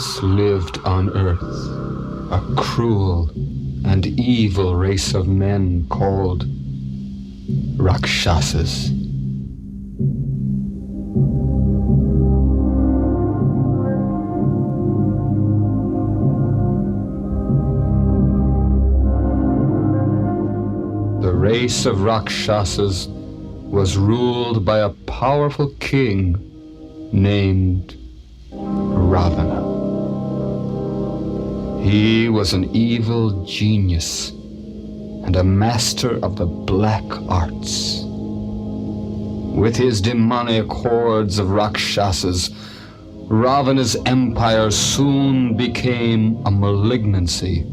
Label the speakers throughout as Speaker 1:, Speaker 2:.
Speaker 1: once lived on earth a cruel and evil race of men called Rakshasas. The race of Rakshasas was ruled by a powerful king named Ravana. He was an evil genius and a master of the black arts. With his demonic hordes of Rakshasas, Ravana's empire soon became a malignancy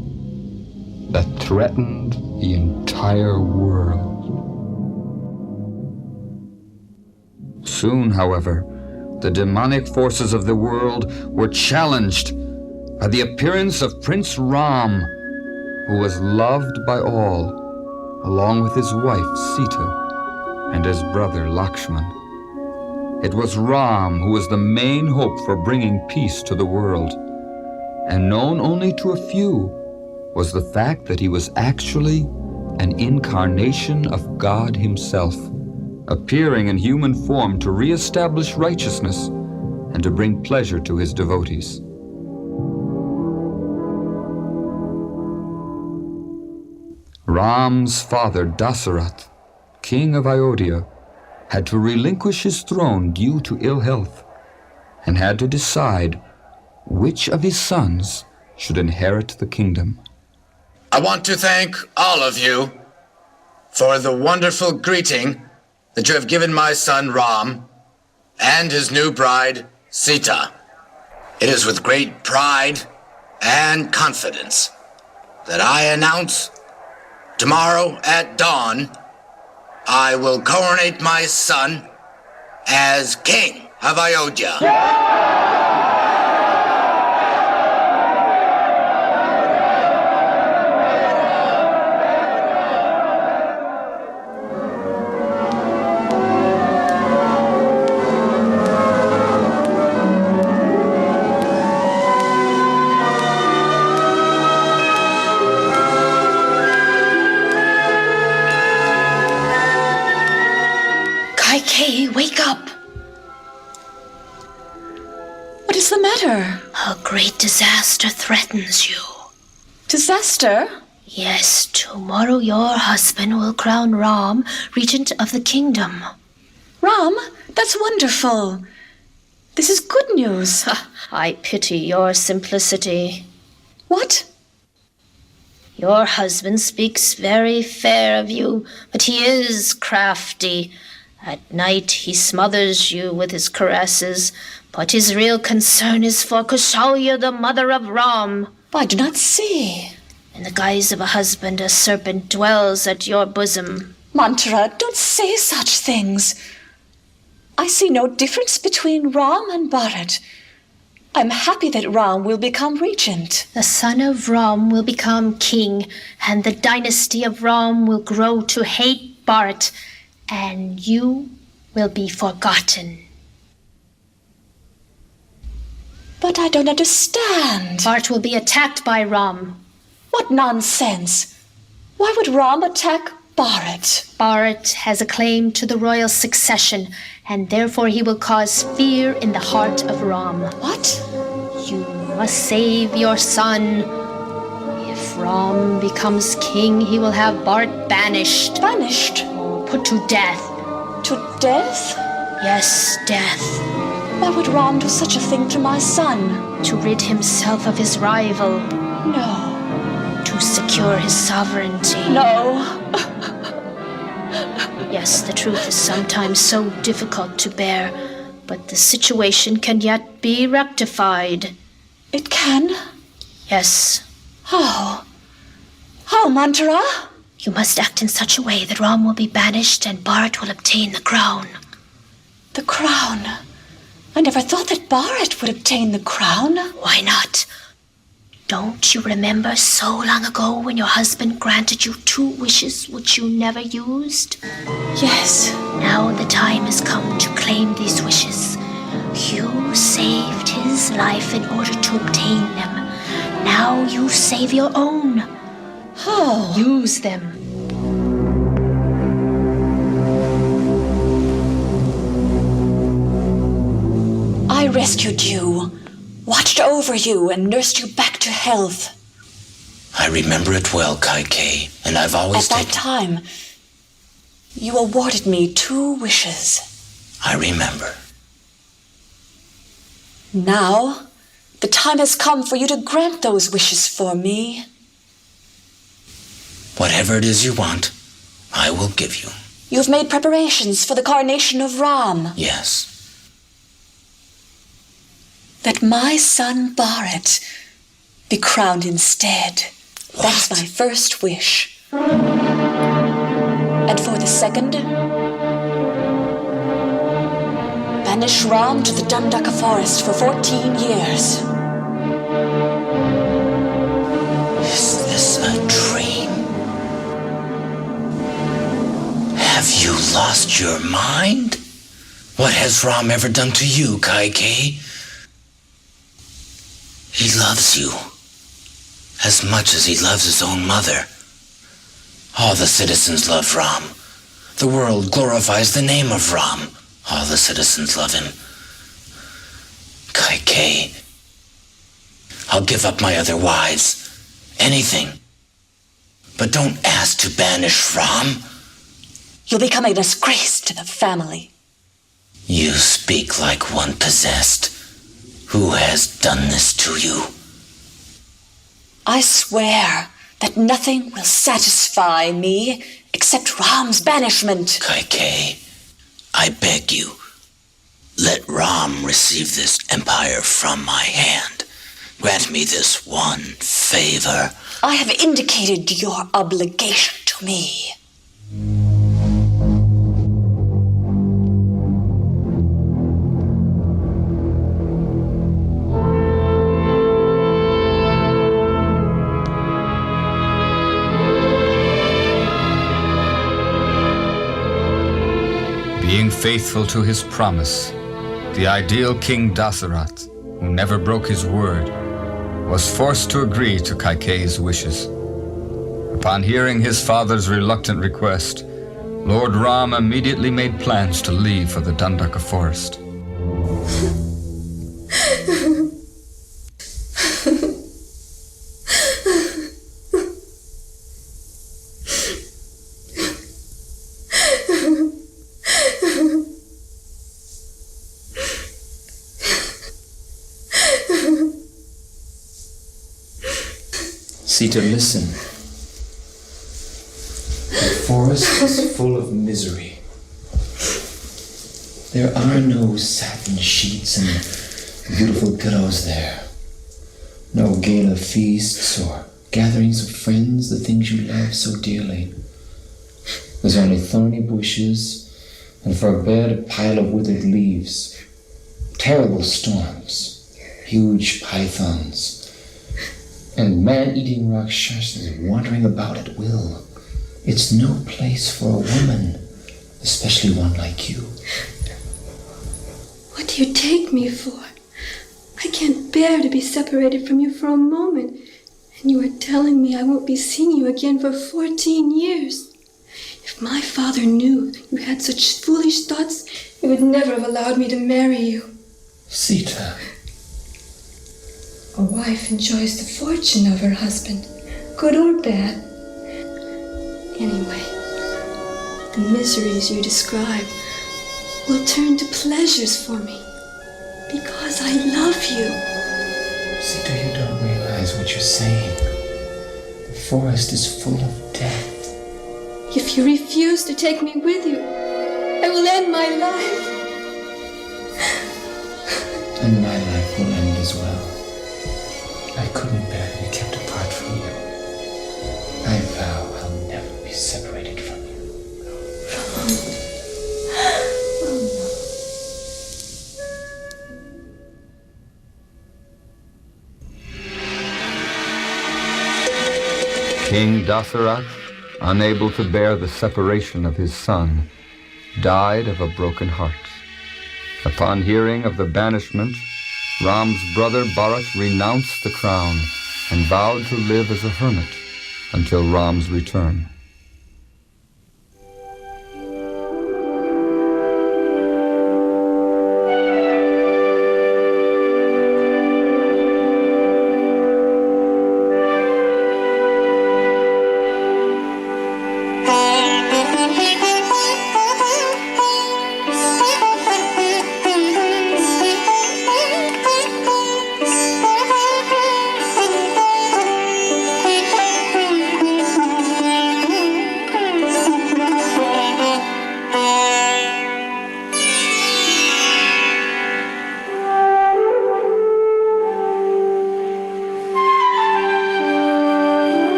Speaker 1: that threatened the entire world. Soon, however, the demonic forces of the world were challenged by the appearance of Prince Ram, who was loved by all, along with his wife Sita and his brother Laksman. It was Ram who was the main hope for bringing peace to the world, and known only to a few was the fact that he was actually an incarnation of God Himself, appearing in human form to re-establish righteousness and to bring pleasure to His devotees. Ram's father, Dasaratha, king of Ayodhya, had to relinquish his throne due to ill health and had to decide which of his sons should inherit the kingdom.
Speaker 2: I want to thank all of you for the wonderful greeting that you have given my son Ram and his new bride, Sita. It is with great pride and confidence that I announce tomorrow at dawn, I will coronate my son as king of Ayodhya.
Speaker 3: Kaikeyi, wake up! What is the matter?
Speaker 4: A great disaster threatens you.
Speaker 3: Disaster?
Speaker 4: Yes, tomorrow your husband will crown Ram regent of the kingdom.
Speaker 3: Ram, that's wonderful. This is good news.
Speaker 4: I pity your simplicity.
Speaker 3: What?
Speaker 4: Your husband speaks very fair of you, but he is crafty. At night he smothers you with his caresses, but his real concern is for Kaikeyi, the mother of Ram.
Speaker 3: I do not see.
Speaker 4: In the guise of a husband, a serpent dwells at your bosom.
Speaker 3: Mantra, don't say such things. I see no difference between Ram and Bharat. I'm happy that Ram will become regent.
Speaker 4: The son of Ram will become king, and the dynasty of Ram will grow to hate Bharat, and you will be forgotten.
Speaker 3: But I don't understand.
Speaker 4: Bharat will be attacked by Ram.
Speaker 3: What nonsense! Why would Ram attack Bharat?
Speaker 4: Bharat has a claim to the royal succession, and therefore he will cause fear in the heart of Ram.
Speaker 3: What?
Speaker 4: You must save your son. If Ram becomes king, he will have Bharat banished.
Speaker 3: Banished?
Speaker 4: Put to death.
Speaker 3: To death?
Speaker 4: Yes, death.
Speaker 3: Why would Ram do such a thing to my son?
Speaker 4: To rid himself of his rival.
Speaker 3: No.
Speaker 4: To secure his sovereignty.
Speaker 3: No.
Speaker 4: Yes, the truth is sometimes so difficult to bear, but the situation can yet be rectified.
Speaker 3: It can?
Speaker 4: Yes.
Speaker 3: How? How, Mantra?
Speaker 4: You must act in such a way that Ram will be banished and Bharat will obtain the crown.
Speaker 3: The crown? I never thought that Bharat would obtain the crown.
Speaker 4: Why not? Don't you remember so long ago when your husband granted you 2 wishes which you never used?
Speaker 3: Yes.
Speaker 4: Now the time has come to claim these wishes. You saved his life in order to obtain them. Now you save your own.
Speaker 3: How?
Speaker 4: Use them.
Speaker 3: I rescued you, watched over you, and nursed you back to health.
Speaker 2: I remember it well, Kaikeyi, and I've always
Speaker 3: At that time, you awarded me 2 wishes.
Speaker 2: I remember.
Speaker 3: Now, the time has come for you to grant those wishes for me.
Speaker 2: Whatever it is you want, I will give you.
Speaker 3: You have made preparations for the coronation of Ram.
Speaker 2: Yes.
Speaker 3: That my son Bharat be crowned instead.
Speaker 2: What?
Speaker 3: That's my first wish. And for the second, banish Ram to the Dandaka forest for 14 years.
Speaker 2: Is this a dream? Have you lost your mind? What has Ram ever done to you, Kaikeyi? He loves you as much as he loves his own mother. All the citizens love Ram. The world glorifies the name of Ram. All the citizens love him. Kaikeyi, I'll give up my other wives. Anything. But don't ask to banish Ram.
Speaker 3: You'll become a disgrace to the family.
Speaker 2: You speak like one possessed. Who has done this to you?
Speaker 3: I swear that nothing will satisfy me except Ram's banishment.
Speaker 2: Kaikeyi, I beg you, let Ram receive this empire from my hand. Grant me this one favor.
Speaker 3: I have indicated your obligation to me.
Speaker 1: Being faithful to his promise, the ideal King Dasaratha, who never broke his word, was forced to agree to Kaikeyi's wishes. Upon hearing his father's reluctant request, Lord Rama immediately made plans to leave for the Dandaka forest.
Speaker 5: Sita, listen. The forest is full of misery. There are no satin sheets and beautiful pillows there. No gala feasts or gatherings of friends, the things you love so dearly. There's only thorny bushes, and for a bed a pile of withered leaves. Terrible storms, huge pythons, and man-eating rakshasas wandering about at will. It's no place for a woman, especially one like you.
Speaker 6: What do you take me for? I can't bear to be separated from you for a moment, and you are telling me I won't be seeing you again for 14 years. If my father knew you had such foolish thoughts, he would never have allowed me to marry you.
Speaker 5: Sita.
Speaker 6: A wife enjoys the fortune of her husband, good or bad. Anyway, the miseries you describe will turn to pleasures for me, because I love you.
Speaker 5: Sita, you don't realize what you're saying. The forest is full of death.
Speaker 6: If you refuse to take me with you, I will end my life.
Speaker 5: And my life will end as well. I couldn't bear to be kept apart from you. I vow I'll never be separated from you.
Speaker 1: King Dasaratha, unable to bear the separation of his son, died of a broken heart. Upon hearing of the banishment, Ram's brother Bharat renounced the crown and vowed to live as a hermit until Ram's return.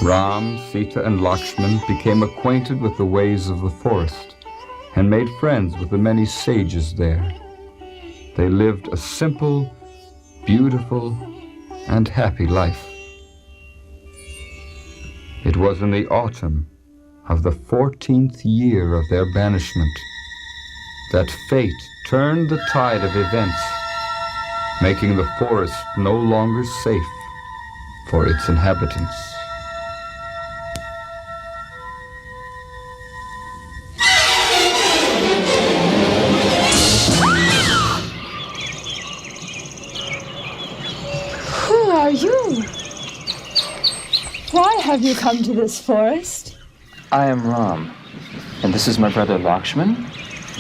Speaker 1: Ram, Sita, and Laksman became acquainted with the ways of the forest and made friends with the many sages there. They lived a simple, beautiful, and happy life. It was in the autumn of the 14th year of their banishment that fate turned the tide of events, making the forest no longer safe for its inhabitants.
Speaker 7: Why have you come to this forest?
Speaker 8: I am Ram, and this is my brother Laksman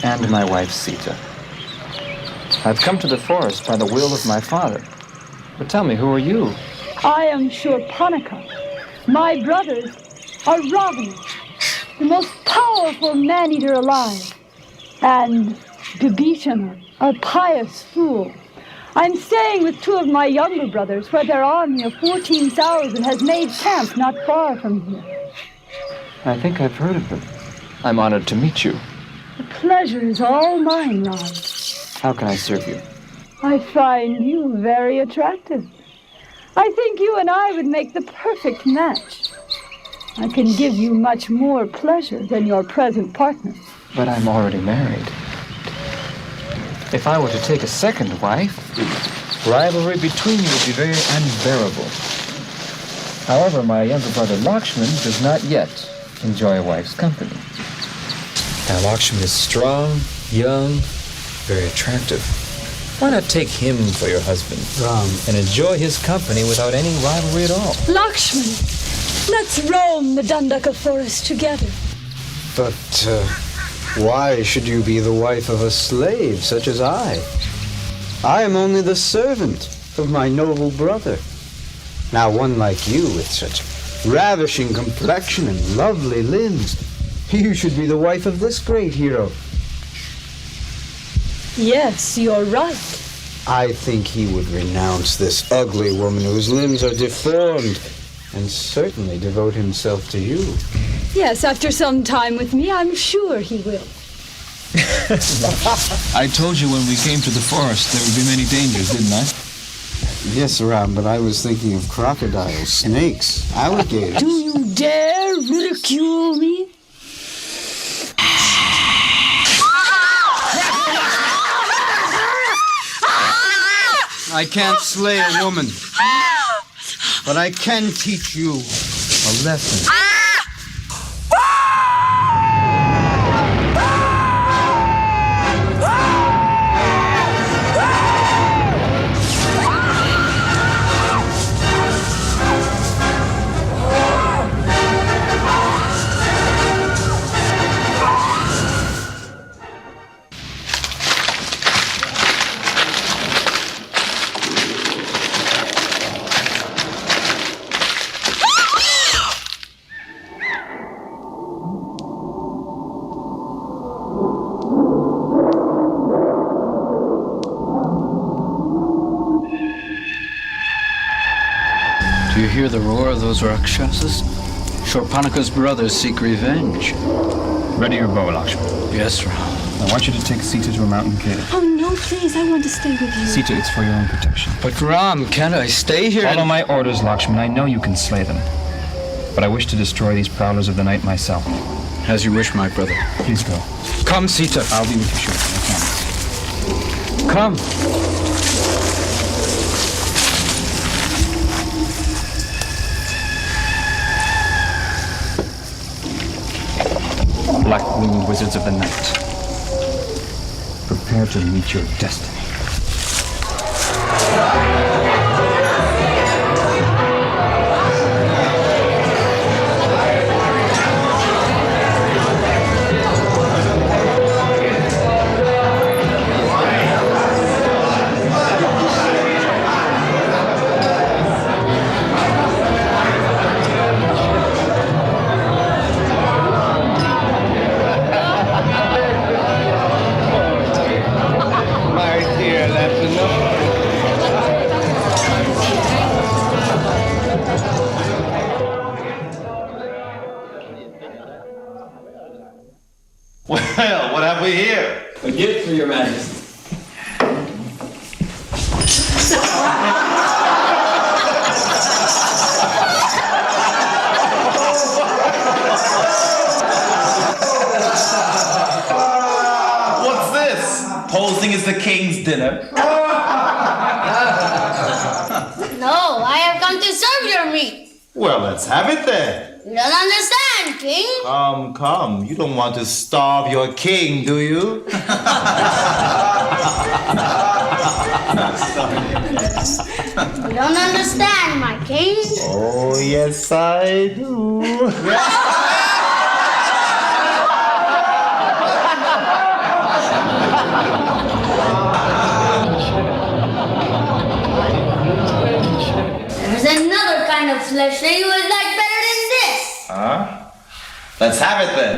Speaker 8: and my wife Sita. I've come to the forest by the will of my father. But tell me, who are you?
Speaker 7: I am Shurpanaka. My brothers are Ravana, the most powerful man-eater alive, and Bibhishana, a pious fool. I'm staying with two of my younger brothers, where their army of 14,000 has made camp not far from here.
Speaker 8: I think I've heard of them. I'm honored to meet you.
Speaker 7: The pleasure is all mine, Ram.
Speaker 8: How can I serve you?
Speaker 7: I find you very attractive. I think you and I would make the perfect match. I can give you much more pleasure than your present partner.
Speaker 8: But I'm already married. If I were to take a second wife, rivalry between you would be very unbearable. However, my younger brother Lakshman does not yet enjoy a wife's company.
Speaker 5: Now, Lakshman is strong, young, very attractive. Why not take him for your husband, Ram, and enjoy his company without any rivalry at all?
Speaker 7: Lakshman, let's roam the Dandaka forest together.
Speaker 9: But, why should you be the wife of a slave such as I? I am only the servant of my noble brother. Now one like you with such ravishing complexion and lovely limbs, you should be the wife of this great hero.
Speaker 7: Yes, you're right.
Speaker 9: I think he would renounce this ugly woman whose limbs are deformed and certainly devote himself to you.
Speaker 7: Yes, after some time with me, I'm sure he will.
Speaker 10: I told you when we came to the forest there would be many dangers, didn't I?
Speaker 9: Yes, Ram, but I was thinking of crocodiles, snakes, alligators.
Speaker 7: Do you dare ridicule me?
Speaker 9: I can't slay a woman, but I can teach you a lesson.
Speaker 10: Do you hear the roar of those Rakshasas? Shurpanaka's brothers seek revenge.
Speaker 8: Ready your bow, Lakshman.
Speaker 10: Yes, Ram.
Speaker 8: I want you to take Sita to a mountain cave.
Speaker 6: Oh, no, please. I want to stay with you.
Speaker 8: Sita, it's for your own protection.
Speaker 9: But Ram, can't I stay here?
Speaker 8: Follow my orders, Laksman. I know you can slay them. But I wish to destroy these prowlers of the night myself.
Speaker 9: As you wish, my brother.
Speaker 8: Please go.
Speaker 9: Come, Sita.
Speaker 8: I'll be with you shortly, I promise.
Speaker 9: Come.
Speaker 8: Black-winged wizards of the night. Prepare to meet your destiny.
Speaker 11: Well, what have we here?
Speaker 12: A gift for your majesty.
Speaker 11: What's this? Posing as the king's dinner?
Speaker 4: No, I have come to serve your meat.
Speaker 11: Well, let's have it then.
Speaker 4: You don't understand, King.
Speaker 11: Come. You don't want to starve your king, do you?
Speaker 4: You don't understand, my king.
Speaker 11: Oh, yes, I do.
Speaker 4: There's another kind of flesh that you would like better than this.
Speaker 11: Huh? Let's have it then.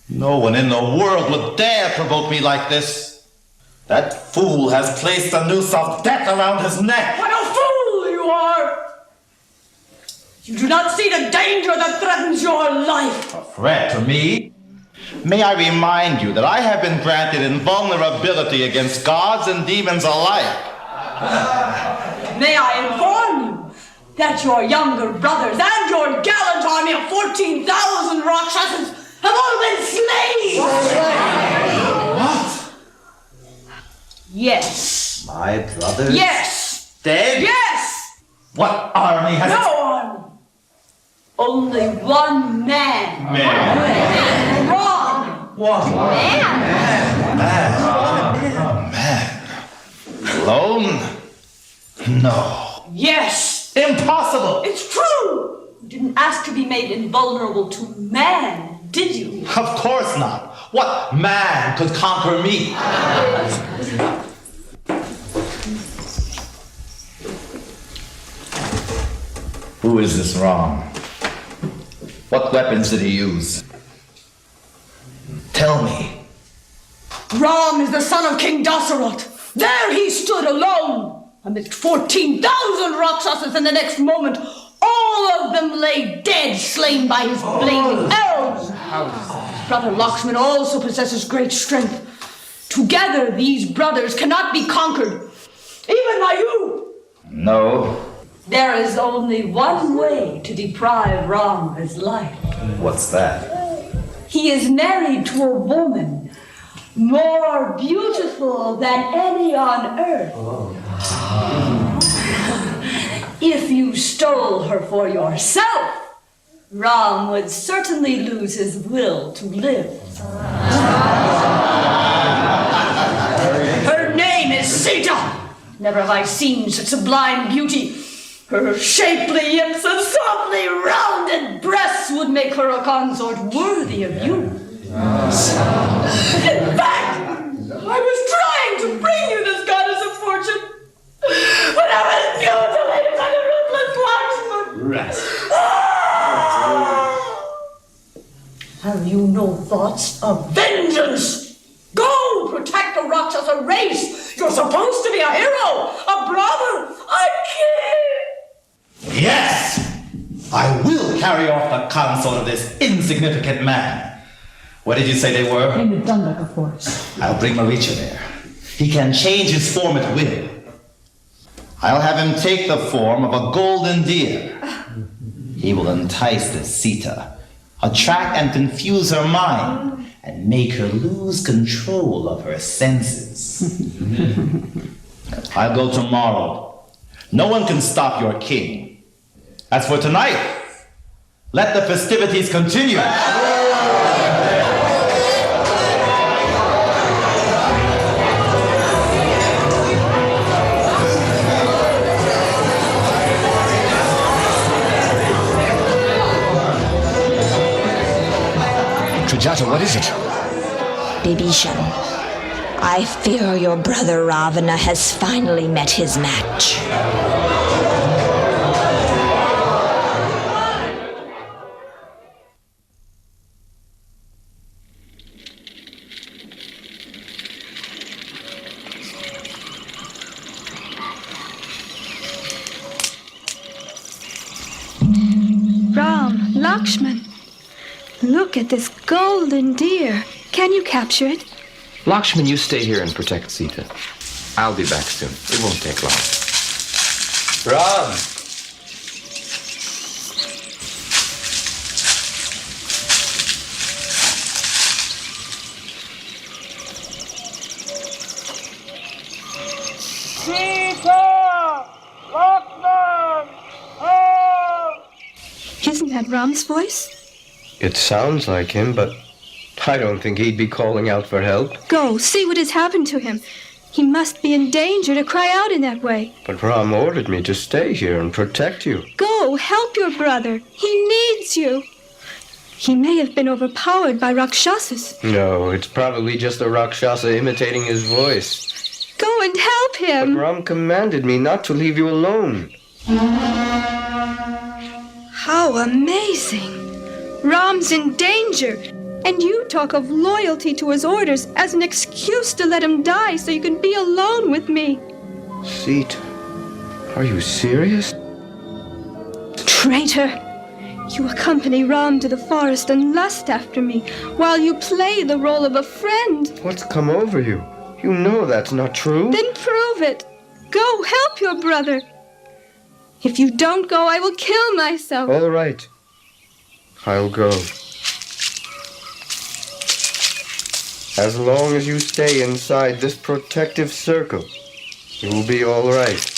Speaker 11: No one in the world would dare provoke me like this. That fool has placed a noose of death around his neck.
Speaker 7: What a fool you are! You do not see the danger that threatens your life.
Speaker 11: A threat to me? May I remind you that I have been granted invulnerability against gods and demons alike.
Speaker 7: May I inform you that your younger brothers and your gallant army of 14,000 Rakshasas have all been slain!
Speaker 11: What?
Speaker 7: Yes.
Speaker 11: My brothers?
Speaker 7: Yes.
Speaker 11: Dead?
Speaker 7: Yes.
Speaker 11: What army has...
Speaker 7: No army. Only one man.
Speaker 11: Man.
Speaker 7: Wrong.
Speaker 11: What? Man. Alone? No.
Speaker 7: Yes.
Speaker 11: Impossible.
Speaker 7: It's true. You didn't ask to be made invulnerable to man, did you?
Speaker 11: Of course not. What man could conquer me? Who is this Ram? What weapons did he use? Tell me.
Speaker 7: Ram is the son of King Dasaratha. There he stood alone amidst 14,000 Rakshasas, and the next moment all of them lay dead, slain by his blazing arrows. His brother Laksman also possesses great strength. Together these brothers cannot be conquered, even by you.
Speaker 11: No.
Speaker 7: There is only one way to deprive Ram of his life.
Speaker 11: What's that?
Speaker 7: He is married to a woman more beautiful than any on earth. If you stole her for yourself, Ram would certainly lose his will to live. Her name is Sita. Never have I seen such sublime beauty. Her shapely hips and softly rounded breasts would make her a consort worthy of you. In fact, I was trying to bring you this goddess of fortune, but I was mutilated by the ruthless Laksman. Have you no thoughts of vengeance? Go protect the Rakshasa race. You're supposed to be a hero, a brother, a king.
Speaker 11: Yes! I will carry off the consort of this insignificant man. What did you say they were?
Speaker 7: In the Dandaka forest.
Speaker 11: I'll bring Maricha there. He can change his form at will. I'll have him take the form of a golden deer. He will entice the Sita, attract and confuse her mind, and make her lose control of her senses. I'll go tomorrow. No one can stop your king. As for tonight, let the festivities continue.
Speaker 1: Sujata, what is it?
Speaker 12: Bibhishan, I fear your brother Ravana has finally met his match.
Speaker 6: Ram, Lakshman, look at this golden deer. Can you capture it?
Speaker 8: Lakshman, you stay here and protect Sita. I'll be back soon. It won't take long.
Speaker 9: Ram!
Speaker 6: Isn't that Ram's voice?
Speaker 9: It sounds like him, but I don't think he'd be calling out for help.
Speaker 6: Go, see what has happened to him. He must be in danger to cry out in that way.
Speaker 9: But Ram ordered me to stay here and protect you.
Speaker 6: Go, help your brother. He needs you. He may have been overpowered by Rakshasas.
Speaker 9: No, it's probably just a Rakshasa imitating his voice.
Speaker 6: Go and help him.
Speaker 9: But Ram commanded me not to leave you alone.
Speaker 6: How amazing. Ram's in danger. And you talk of loyalty to his orders as an excuse to let him die so you can be alone with me.
Speaker 9: Sita, are you serious?
Speaker 6: Traitor! You accompany Ram to the forest and lust after me, while you play the role of a friend.
Speaker 9: What's come over you? You know that's not true.
Speaker 6: Then prove it. Go, help your brother. If you don't go, I will kill myself.
Speaker 9: All right. I'll go. As long as you stay inside this protective circle, you will be all right.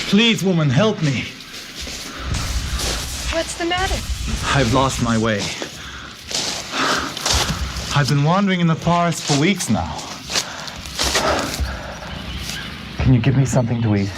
Speaker 10: Please, woman, help me.
Speaker 6: What's the matter?
Speaker 10: I've lost my way. I've been wandering in the forest for weeks now. Can you give me something to eat?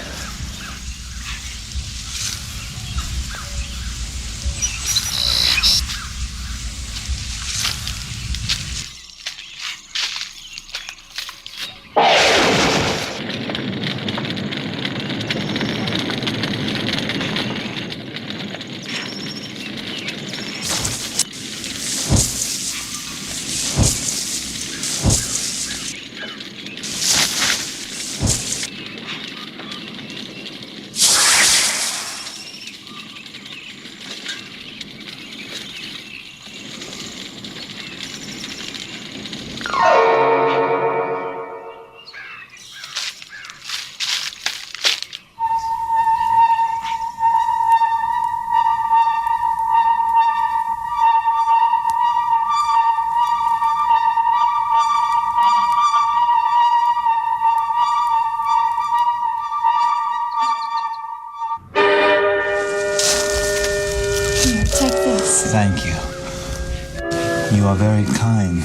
Speaker 6: Yes.
Speaker 11: Thank you. You are very kind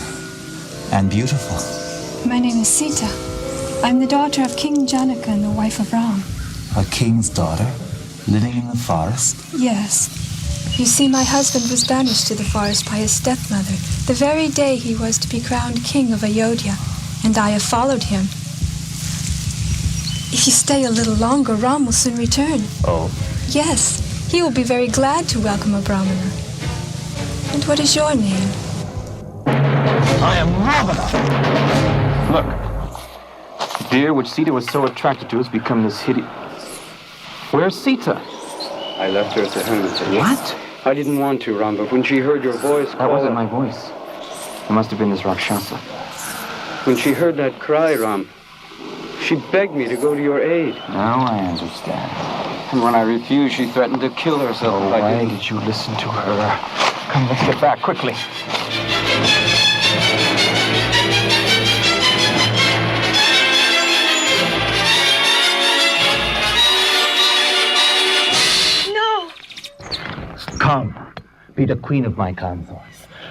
Speaker 11: and beautiful.
Speaker 6: My name is Sita. I'm the daughter of King Janaka and the wife of Ram.
Speaker 11: A king's daughter, living in the forest?
Speaker 6: Yes. You see, my husband was banished to the forest by his stepmother the very day he was to be crowned king of Ayodhya, and I have followed him. If you stay a little longer, Ram will soon return.
Speaker 11: Oh?
Speaker 6: Yes, he will be very glad to welcome a Brahmana. And what is your name?
Speaker 8: I am Ravana! Look. The deer which Sita was so attracted to has become this hideous... Where's Sita?
Speaker 9: I left her at the hermitage.
Speaker 8: What?
Speaker 9: I didn't want to, Ram, but when she heard your voice...
Speaker 8: That wasn't my voice. It must have been this Rakshasa.
Speaker 9: When she heard that cry, Ram, she begged me to go to your aid.
Speaker 8: Now I understand.
Speaker 9: And when I refused, she threatened to kill herself.
Speaker 8: Oh, why did you listen to her? Come, let's get back, quickly.
Speaker 11: Come, be the queen of my consorts.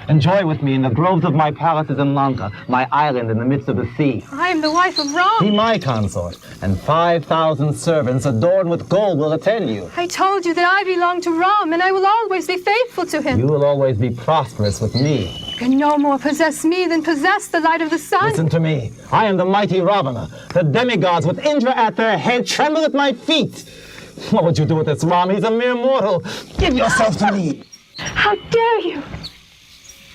Speaker 11: Enjoy with me in the groves of my palaces in Lanka, my island in the midst of the sea.
Speaker 6: I am the wife of Ram.
Speaker 11: Be my consort, and 5,000 servants adorned with gold will attend you.
Speaker 6: I told you that I belong to Ram, and I will always be faithful to him.
Speaker 11: You will always be prosperous with me.
Speaker 6: You can no more possess me than possess the light of the sun.
Speaker 11: Listen to me. I am the mighty Ravana. The demigods with Indra at their head tremble at my feet. What would you do with this Ram? He's a mere mortal. Give yourself to me.
Speaker 6: How dare you?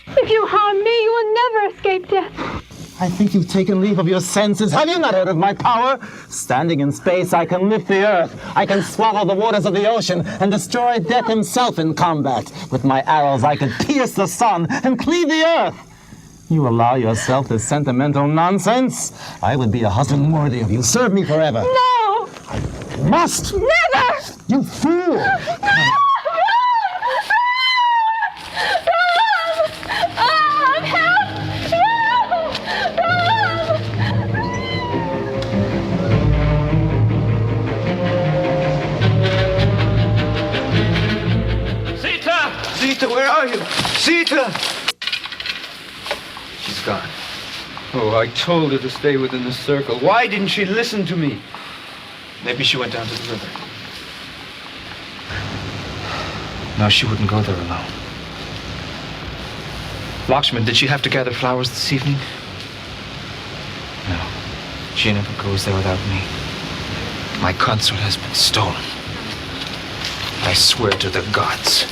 Speaker 6: If you harm me, you will never escape death.
Speaker 11: I think you've taken leave of your senses. Have you not heard of my power? Standing in space, I can lift the earth. I can swallow the waters of the ocean and destroy death himself in combat. With my arrows, I could pierce the sun and cleave the earth. You allow yourself this sentimental nonsense? I would be a husband worthy of you. Serve me forever.
Speaker 6: No!
Speaker 11: I must!
Speaker 6: Never!
Speaker 11: You fool!
Speaker 6: No!
Speaker 10: Sita, where are you? Sita!
Speaker 9: She's gone. Oh, I told her to stay within the circle. Why didn't she listen to me?
Speaker 10: Maybe she went down to the river. No, she wouldn't go there alone. Laksman, did she have to gather flowers this evening? No, she never goes there without me. My consort has been stolen. I swear to the gods,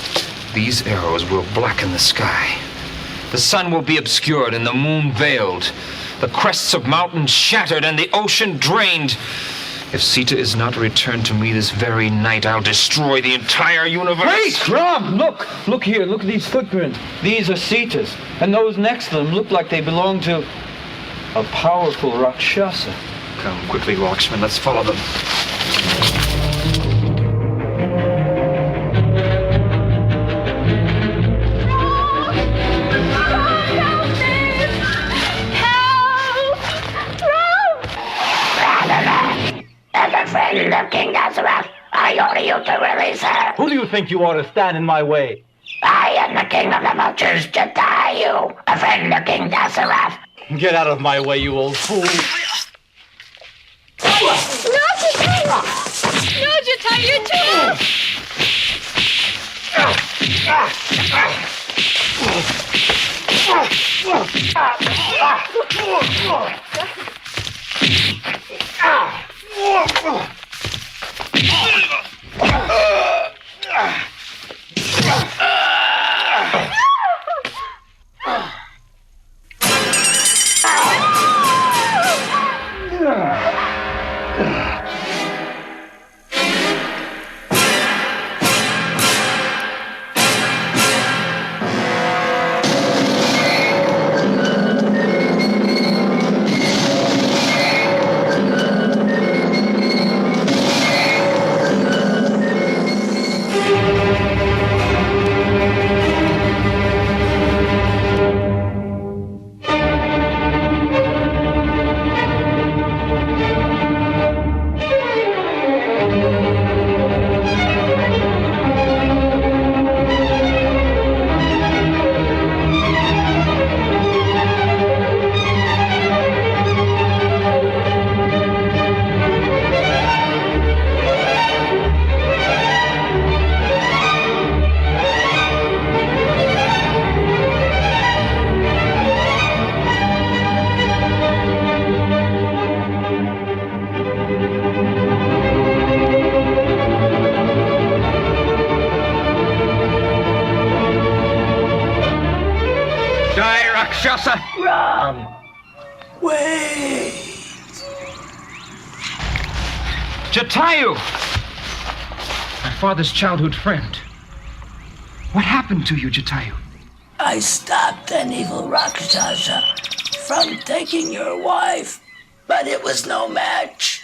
Speaker 10: these arrows will blacken the sky. The sun will be obscured and the moon veiled. The crests of mountains shattered and the ocean drained. If Sita is not returned to me this very night, I'll destroy the entire universe.
Speaker 9: Wait, Ram! Look! Look here, look at these footprints. These are Sita's, and those next to them look like they belong to a powerful Rakshasa.
Speaker 10: Come quickly, Laksman, let's follow them.
Speaker 13: Friend of King Dasaratha, I order you to release her.
Speaker 11: Who do you think you are to stand in my way?
Speaker 13: I am the king of the vultures to tie you, a friend of King Dasaratha.
Speaker 11: Get out of my way, you old fool.
Speaker 6: No, Jita, you're too...
Speaker 8: Rakshasa!
Speaker 13: Ram! Wait!
Speaker 8: Jatayu! My father's childhood friend. What happened to you, Jatayu?
Speaker 13: I stopped an evil Rakshasa from taking your wife, but it was no match.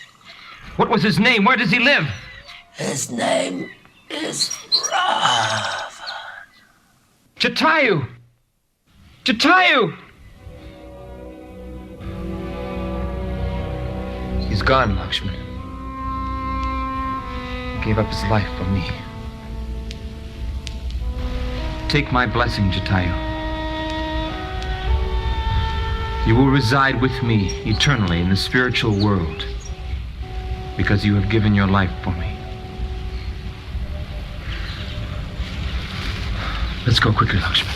Speaker 8: What was his name? Where does he live?
Speaker 13: His name is Ravana.
Speaker 8: Jatayu! Jatayu! He's gone, Laksman. He gave up his life for me. Take my blessing, Jatayu. You will reside with me eternally in the spiritual world because you have given your life for me. Let's go quickly, Laksman.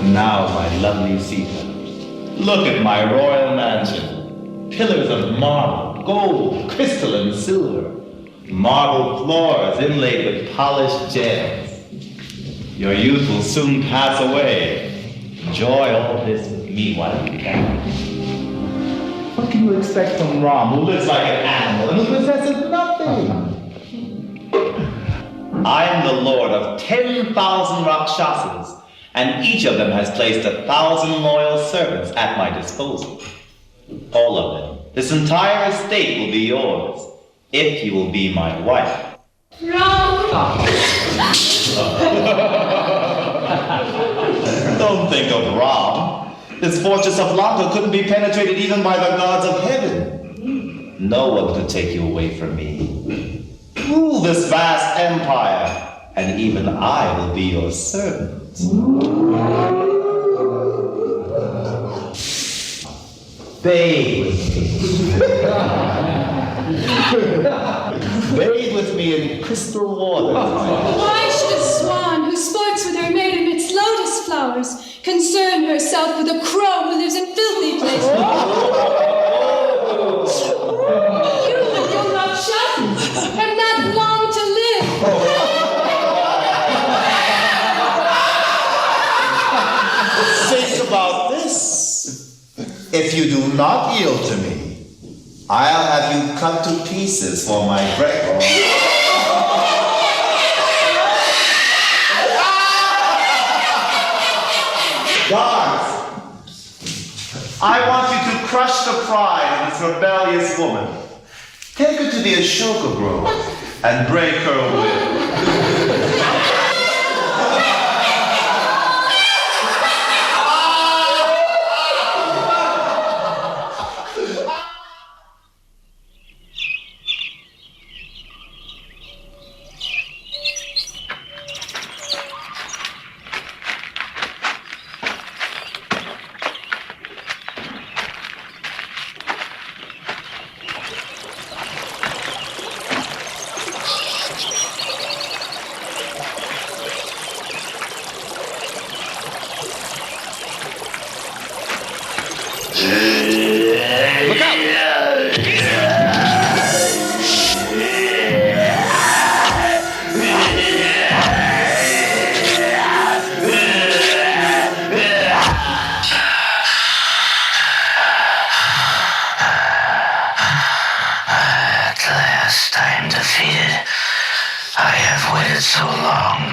Speaker 11: Now, my lovely Sita, look at my royal mansion. Pillars of marble, gold, crystal, and silver. Marble floors inlaid with polished gems. Your youth will soon pass away. Enjoy all this with me while you can. What can you expect from Ram, who lives like an animal and who possesses nothing? I am the lord of 10,000 Rakshasas, and each of them has placed 1,000 loyal servants at my disposal. All of them. This entire estate will be yours, if you will be my wife. Don't think of Ram. This fortress of Lanka couldn't be penetrated even by the gods of heaven. No one could take you away from me. Rule this vast empire, and even I will be your servant. Bathe with me. Bathe with me in crystal water.
Speaker 6: Why should a swan who sports with her mate amidst lotus flowers concern herself with a crow who lives in filthy places? You, young Rakshasas, have not long to live.
Speaker 11: Think about this. If you do not yield to me, I'll have you cut to pieces for my breakfast. Guards, I want you to crush the pride of this rebellious woman. Take her to the Ashoka Grove and break her will.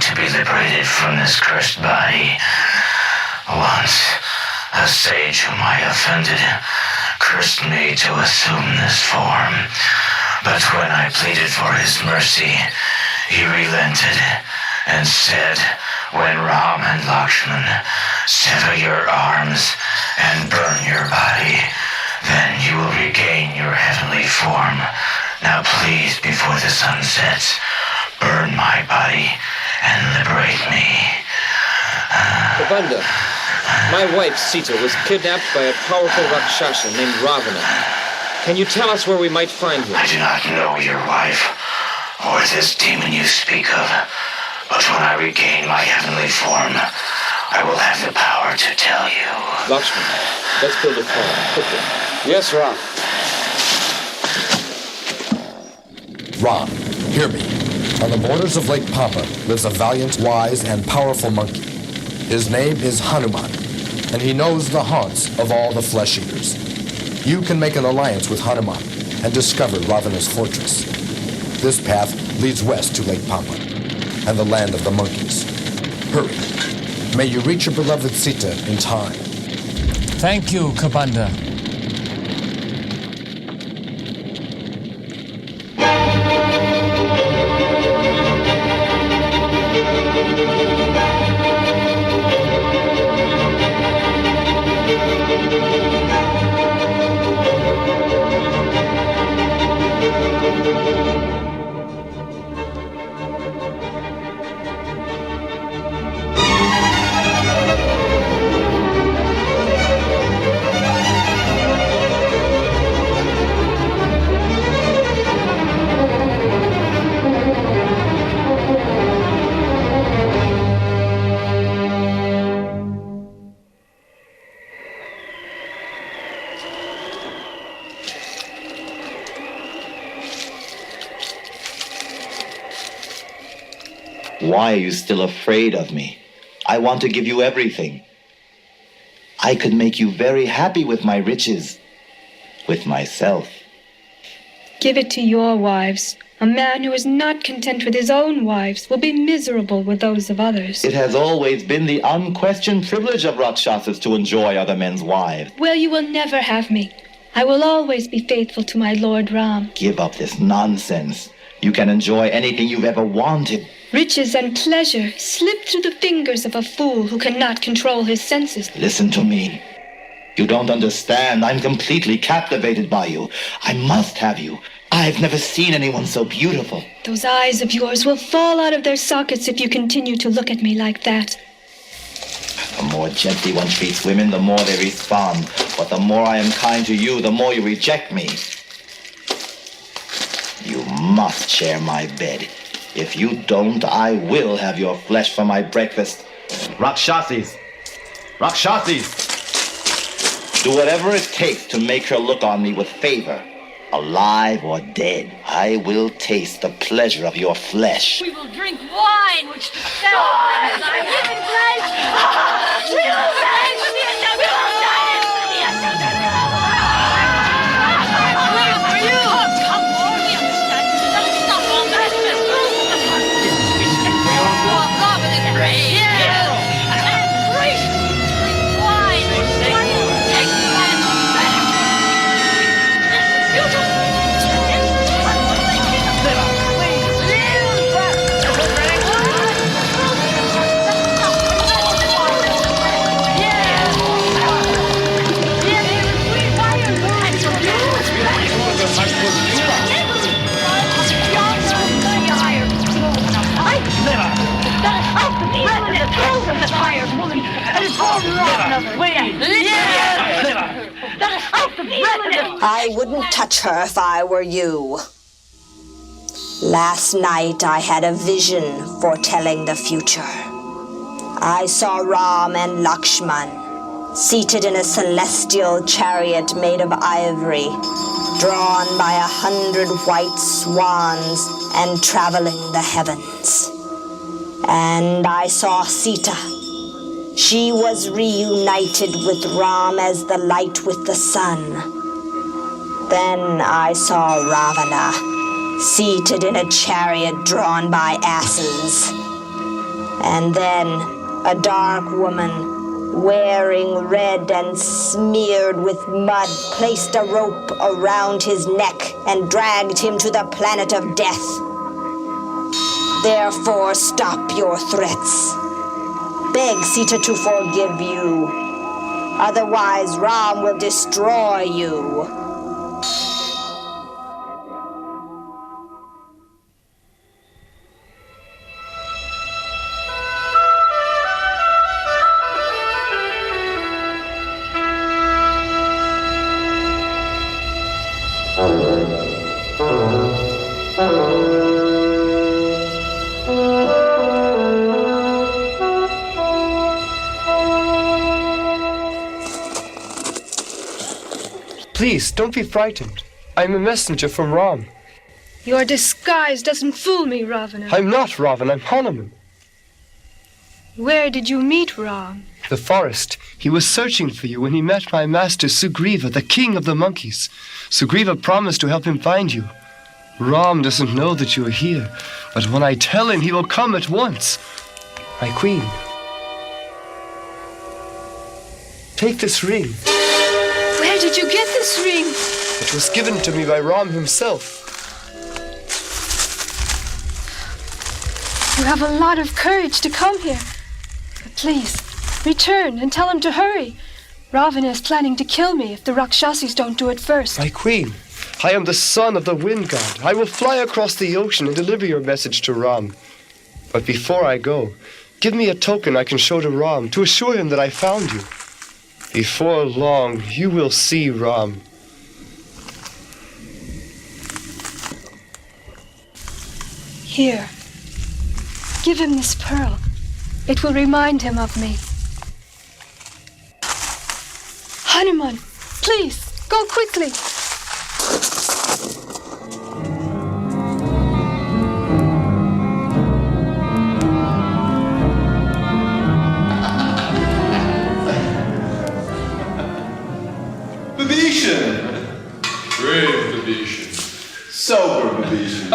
Speaker 14: to be liberated from this cursed body. Once, a sage whom I offended cursed me to assume this form. But when I pleaded for his mercy, he relented and said, when Ram and Laksman sever your arms and burn your body, then you will regain your heavenly form. Now please, before the sun sets, burn my body and liberate me.
Speaker 8: Kabanda, my wife Sita was kidnapped by a powerful Rakshasa named Ravana. Can you tell us where we might find her?
Speaker 14: I do not know your wife, or this demon you speak of, but when I regain my heavenly form, I will have the power to tell you.
Speaker 8: Laksman, let's build a fire, quickly.
Speaker 9: Yes, Ram.
Speaker 15: Ram, hear me. On the borders of Lake Pampa lives a valiant, wise, and powerful monkey. His name is Hanuman, and he knows the haunts of all the flesh-eaters. You can make an alliance with Hanuman and discover Ravana's fortress. This path leads west to Lake Pampa and the land of the monkeys. Hurry. May you reach your beloved Sita in time.
Speaker 16: Thank you, Kabanda.
Speaker 11: Why are you still afraid of me? I want to give you everything. I could make you very happy with my riches, with myself.
Speaker 6: Give it to your wives. A man who is not content with his own wives will be miserable with those of others.
Speaker 11: It has always been the unquestioned privilege of Rakshasas to enjoy other men's wives.
Speaker 6: Well, you will never have me. I will always be faithful to my Lord Ram.
Speaker 11: Give up this nonsense. You can enjoy anything you've ever wanted.
Speaker 6: Riches and pleasure slip through the fingers of a fool who cannot control his senses.
Speaker 11: Listen to me. You don't understand. I'm completely captivated by you. I must have you. I've never seen anyone so beautiful.
Speaker 6: Those eyes of yours will fall out of their sockets if you continue to look at me like that.
Speaker 11: The more gently one treats women, the more they respond. But the more I am kind to you, the more you reject me. You must share my bed. If you don't, I will have your flesh for my breakfast. Rakshasis! Rakshasis! Do whatever it takes to make her look on me with favor. Alive or dead, I will taste the pleasure of your flesh.
Speaker 17: We will drink wine, which celebrates our living flesh. We will die for the end. We will die for the end. For you. Come on, we understand. Don't stop all that. Robin is brave. Yeah. And great. Drink wine. Take the land.
Speaker 12: I wouldn't touch her if I were you. Last night I had a vision foretelling the future. I saw Ram and Laksman seated in a celestial chariot made of ivory, drawn by 100 white swans and traveling the heavens. And I saw Sita. She was reunited with Ram as the light with the sun. Then I saw Ravana, seated in a chariot drawn by asses. And then a dark woman, wearing red and smeared with mud, placed a rope around his neck and dragged him to the planet of death. Therefore, stop your threats. Beg Sita to forgive you. Otherwise, Ram will destroy you.
Speaker 18: Please, don't be frightened. I'm a messenger from Ram.
Speaker 6: Your disguise doesn't fool me, Ravana.
Speaker 18: I'm not Ravana, I'm Hanuman.
Speaker 6: Where did you meet Ram?
Speaker 18: The forest. He was searching for you when he met my master Sugriva, the king of the monkeys. Sugriva promised to help him find you. Ram doesn't know that you are here, but when I tell him, he will come at once. My queen. Take this ring.
Speaker 6: Where did you get this ring?
Speaker 18: It was given to me by Ram himself.
Speaker 6: You have a lot of courage to come here. But please, return and tell him to hurry. Ravana is planning to kill me if the Rakshasis don't do it first.
Speaker 18: My queen, I am the son of the wind god. I will fly across the ocean and deliver your message to Ram. But before I go, give me a token I can show to Ram to assure him that I found you. Before long, you will see Ram.
Speaker 6: Here. Give him this pearl. It will remind him of me. Hanuman, please, go quickly.
Speaker 19: Babishan! Brave Babishan. Sober Babishan.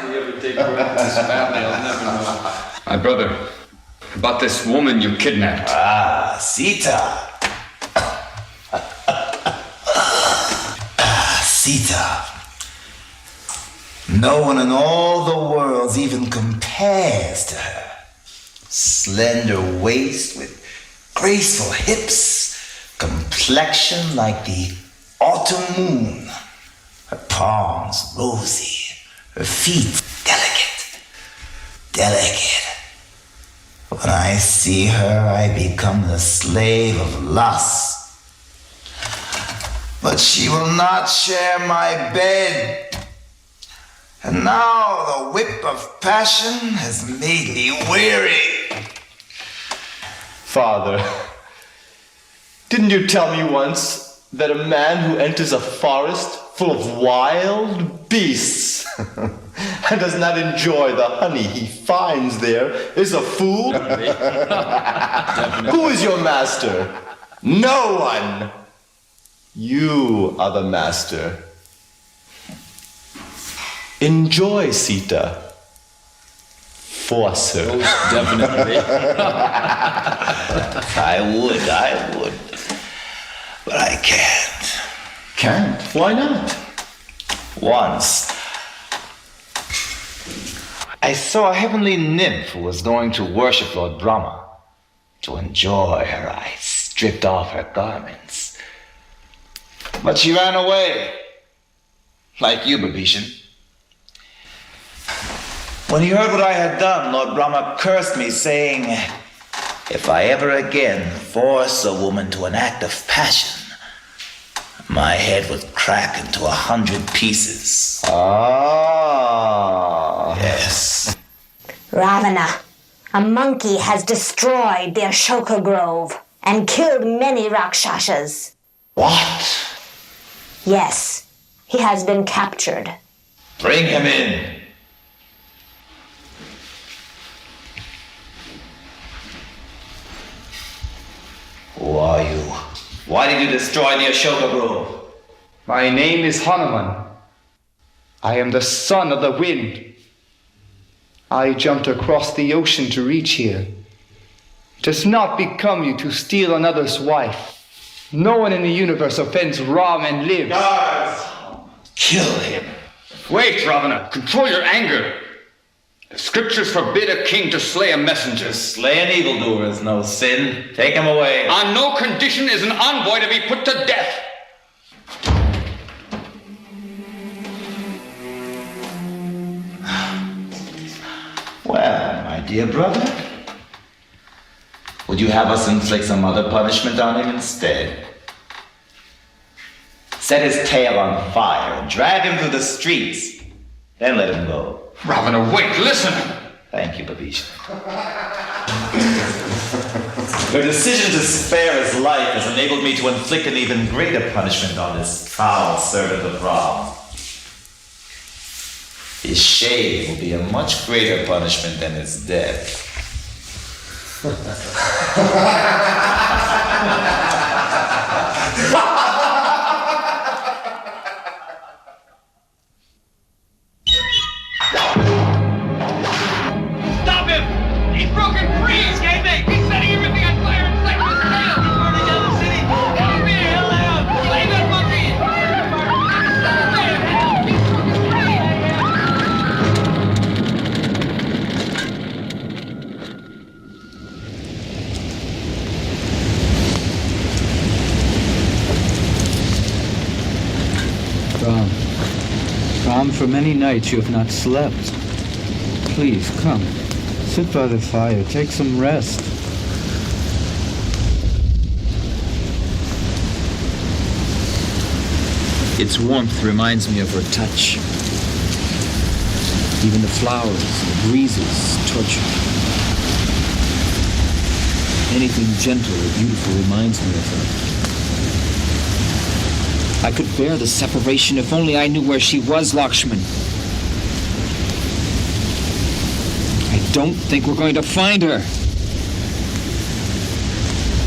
Speaker 19: Will you ever take birth in this family? I'll never know.
Speaker 1: My brother, about this woman you kidnapped.
Speaker 11: Ah, Sita. Sita. No one in all the worlds even compares to her. Slender waist with graceful hips, complexion like the autumn moon. Her palms rosy, her feet delicate. When I see her, I become the slave of lust. But she will not share my bed. And now the whip of passion has made me weary.
Speaker 19: Father, didn't you tell me once that a man who enters a forest full of wild beasts and does not enjoy the honey he finds there is a fool? Who is your master? No one. You are the master. Enjoy, Sita. Force her.
Speaker 10: Most definitely.
Speaker 11: I would. But I can't.
Speaker 19: Can't? Why not?
Speaker 11: Once, I saw a heavenly nymph who was going to worship Lord Rama. To enjoy her, I stripped off her garments. But she ran away. Like you, Babishan. When he heard what I had done, Lord Rama cursed me, saying, if I ever again force a woman to an act of passion, my head would crack into 100 pieces.
Speaker 19: Ah.
Speaker 11: Yes.
Speaker 12: Ravana, a monkey has destroyed the Ashoka Grove and killed many Rakshasas.
Speaker 11: What?
Speaker 12: Yes, he has been captured.
Speaker 11: Bring him in. Who are you? Why did you destroy the Ashoka Grove?
Speaker 18: My name is Hanuman. I am the son of the wind. I jumped across the ocean to reach here. It does not become you to steal another's wife. No one in the universe offends Ram and lives.
Speaker 19: Guards!
Speaker 11: Kill him.
Speaker 1: Wait, Ravana. Control your anger. The scriptures forbid a king to slay a messenger.
Speaker 11: To slay an evildoer is no sin. Take him away.
Speaker 1: On no condition is an envoy to be put to death.
Speaker 11: Well, my dear brother, would you have us inflict some other punishment on him instead? Set his tail on fire and drag him through the streets. Then let him go.
Speaker 1: Ravana, wait, listen!
Speaker 11: Thank you, Babisha. Your decision to spare his life has enabled me to inflict an even greater punishment on this foul servant of Ram. His shame will be a much greater punishment than his death.
Speaker 17: Stop him! He's broken free! Escaping! He's setting everything on fire and setting his tail! He's burning down the city! Help me! Help out! Slay that monkey!
Speaker 9: Ram, for many nights you have not slept. Please, come. Sit by the fire. Take some rest.
Speaker 8: Its warmth reminds me of her touch. Even the flowers, the breezes torture me. Anything gentle or beautiful reminds me of her. I could bear the separation if only I knew where she was, Laksman. I don't think we're going to find her.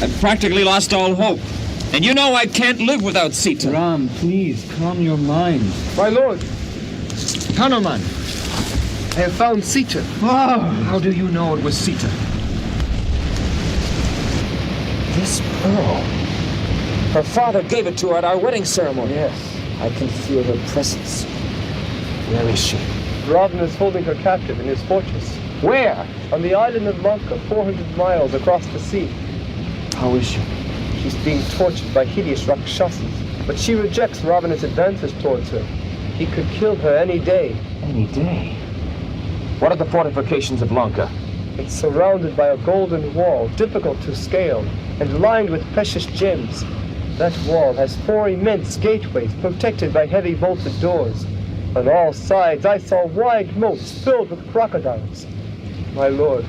Speaker 8: I've practically lost all hope. And you know I can't live without Sita.
Speaker 9: Ram, please, calm your mind.
Speaker 18: My lord,
Speaker 8: Hanuman,
Speaker 18: I have found Sita.
Speaker 8: Oh, how do you know it was Sita? This pearl. Her father gave it to her at our wedding ceremony.
Speaker 18: Yes.
Speaker 8: I can feel her presence. Where is she?
Speaker 18: Ravana is holding her captive in his fortress.
Speaker 8: Where?
Speaker 18: On the island of Lanka, 400 miles across the sea.
Speaker 8: How is she?
Speaker 18: She's being tortured by hideous Rakshasas, but she rejects Ravana's advances towards her. He could kill her any day.
Speaker 8: Any day? What are the fortifications of Lanka?
Speaker 18: It's surrounded by a golden wall, difficult to scale, and lined with precious gems. That wall has 4 immense gateways protected by heavy bolted doors. On all sides I saw wide moats filled with crocodiles. My lord,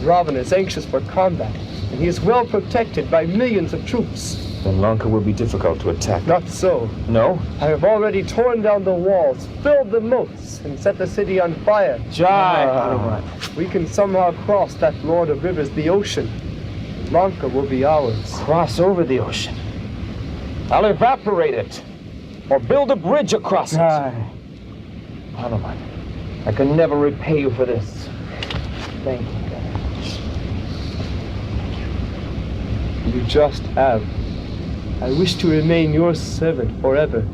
Speaker 18: Ravana is anxious for combat, and he is well protected by millions of troops.
Speaker 8: Then Lanka will be difficult to attack.
Speaker 18: Not so.
Speaker 8: No?
Speaker 18: I have already torn down the walls, filled the moats, and set the city on fire.
Speaker 8: Jai!
Speaker 18: We can somehow cross that lord of rivers, the ocean. Lanka will be ours.
Speaker 8: Cross over the ocean. I'll evaporate it. Or build a bridge across it. Hanuman, I can never repay you for this. Thank you very much.
Speaker 18: You just have. I wish to remain your servant forever.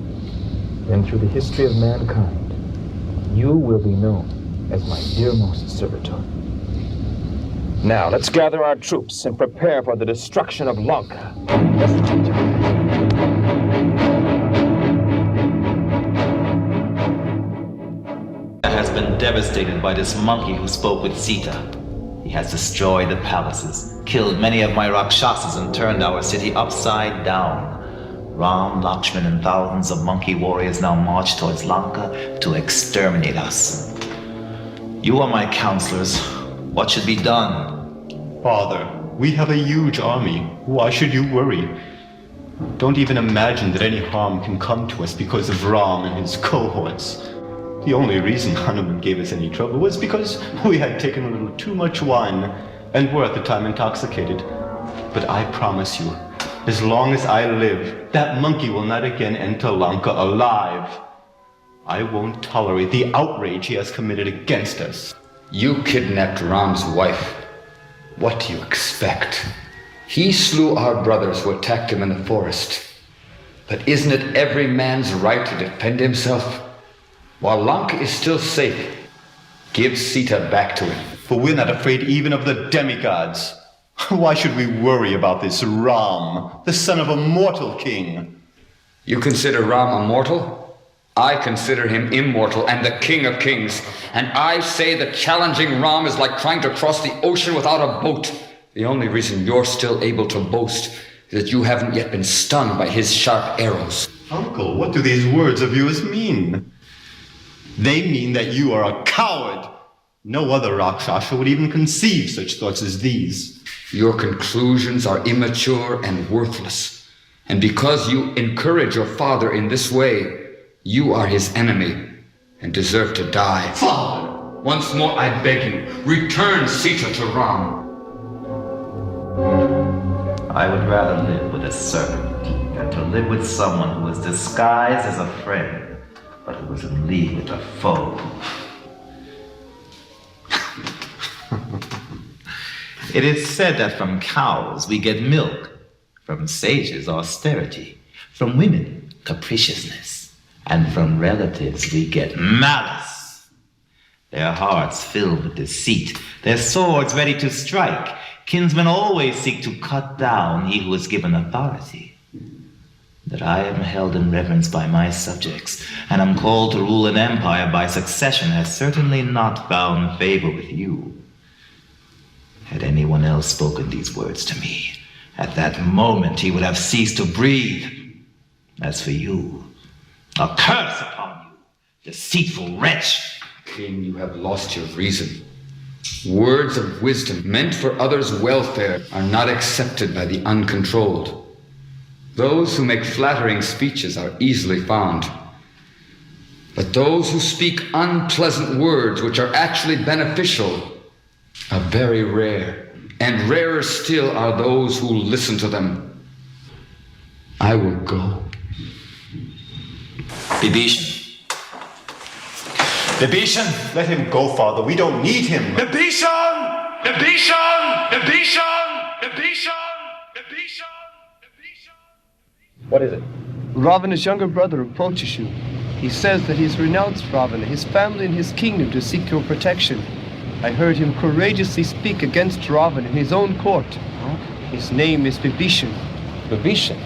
Speaker 8: Then through the history of mankind, you will be known as my dearmost servitor. Now, let's gather our troops and prepare for the destruction of Lanka.
Speaker 11: Has been devastated by this monkey who spoke with Sita. He has destroyed the palaces, killed many of my Rakshasas, and turned our city upside down. Ram, Laksman, and thousands of monkey warriors now march towards Lanka to exterminate us. You are my counselors. What should be done?
Speaker 19: Father, we have a huge army. Why should you worry? Don't even imagine that any harm can come to us because of Ram and his cohorts. The only reason Hanuman gave us any trouble was because we had taken a little too much wine and were at the time intoxicated. But I promise you, as long as I live, that monkey will not again enter Lanka alive. I won't tolerate the outrage he has committed against us.
Speaker 1: You kidnapped Ram's wife. What do you expect? He slew our brothers who attacked him in the forest. But isn't it every man's right to defend himself? While Lanka is still safe, give Sita back to him.
Speaker 19: For we're not afraid even of the demigods. Why should we worry about this Ram, the son of a mortal king?
Speaker 1: You consider Ram a mortal? I consider him immortal and the king of kings. And I say that challenging Ram is like trying to cross the ocean without a boat. The only reason you're still able to boast is that you haven't yet been stung by his sharp arrows.
Speaker 19: Uncle, what do these words of yours mean? They mean that you are a coward. No other Rakshasa would even conceive such thoughts as these.
Speaker 1: Your conclusions are immature and worthless. And because you encourage your father in this way, you are his enemy and deserve to die.
Speaker 19: Father!
Speaker 1: Once more I beg you, return Sita to Ram.
Speaker 11: I would rather live with a servant than to live with someone who is disguised as a friend, but who is in league with a foe. It is said that from cows we get milk, from sages austerity, from women capriciousness, and from relatives we get malice. Their hearts filled with deceit, their swords ready to strike. Kinsmen always seek to cut down he who is given authority. That I am held in reverence by my subjects, and am called to rule an empire by succession, has certainly not found favor with you. Had anyone else spoken these words to me, at that moment he would have ceased to breathe. As for you, a curse upon you, deceitful wretch.
Speaker 1: King, you have lost your reason. Words of wisdom meant for others' welfare are not accepted by the uncontrolled. Those who make flattering speeches are easily found. But those who speak unpleasant words which are actually beneficial are very rare, and rarer still are those who listen to them. I will go.
Speaker 11: Bibhishan.
Speaker 19: Bibhishan! Let him go, father. We don't need him.
Speaker 17: Bibhishan! Bibhishan! Bibhishan! Bibhishan! Bibhishan!
Speaker 8: What is it?
Speaker 18: Ravana's younger brother approaches you. He says that he has renounced Ravana, his family, and his kingdom to seek your protection. I heard him courageously speak against Ravana in his own court. His name is Bibhishan.
Speaker 8: Bibhishan?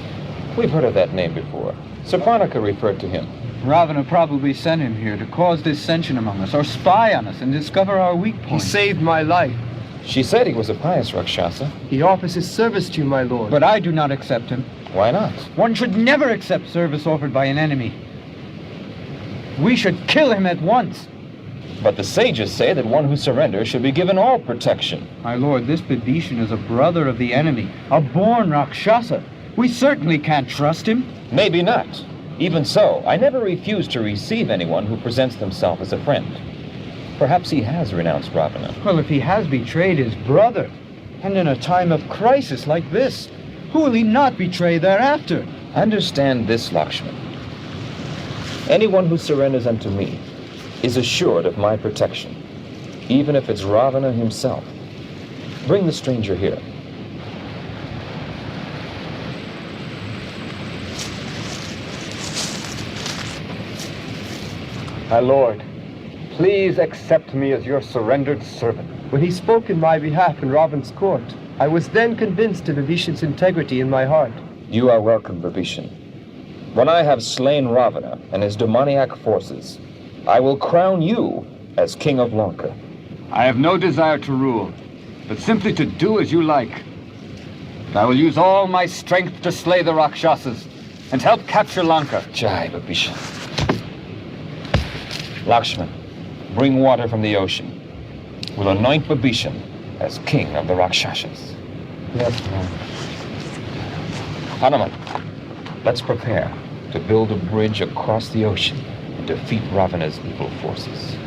Speaker 8: We've heard of that name before. Saparnika referred to him.
Speaker 9: Ravana probably sent him here to cause dissension among us, or spy on us and discover our weak
Speaker 18: He
Speaker 9: points.
Speaker 18: saved my life.
Speaker 8: She said he was a pious Rakshasa.
Speaker 18: He offers his service to you, my lord.
Speaker 9: But I do not accept him.
Speaker 8: Why not?
Speaker 9: One should never accept service offered by an enemy. We should kill him at once.
Speaker 8: But the sages say that one who surrenders should be given all protection.
Speaker 9: My lord, this Bibhishan is a brother of the enemy, a born Rakshasa. We certainly can't trust him.
Speaker 8: Maybe not. Even so, I never refuse to receive anyone who presents themselves as a friend. Perhaps he has renounced Ravana.
Speaker 9: Well, if he has betrayed his brother, and in a time of crisis like this, who will he not betray thereafter?
Speaker 8: Understand this, Laksman. Anyone who surrenders unto me is assured of my protection, even if it's Ravana himself. Bring the stranger here.
Speaker 20: My lord, please accept me as your surrendered servant.
Speaker 18: When he spoke in my behalf in Ravana's court, I was then convinced of Bibhishan's integrity in my heart.
Speaker 8: You are welcome, Bibhishan. When I have slain Ravana and his demoniac forces, I will crown you as King of Lanka.
Speaker 9: I have no desire to rule, but simply to do as you like. I will use all my strength to slay the Rakshasas and help capture Lanka.
Speaker 8: Jai, Bibhishan. Laksman, bring water from the ocean. We'll anoint Bibhishan as king of the Rakshasas.
Speaker 9: Yes, Lord.
Speaker 8: Hanuman, let's prepare to build a bridge across the ocean and defeat Ravana's evil forces.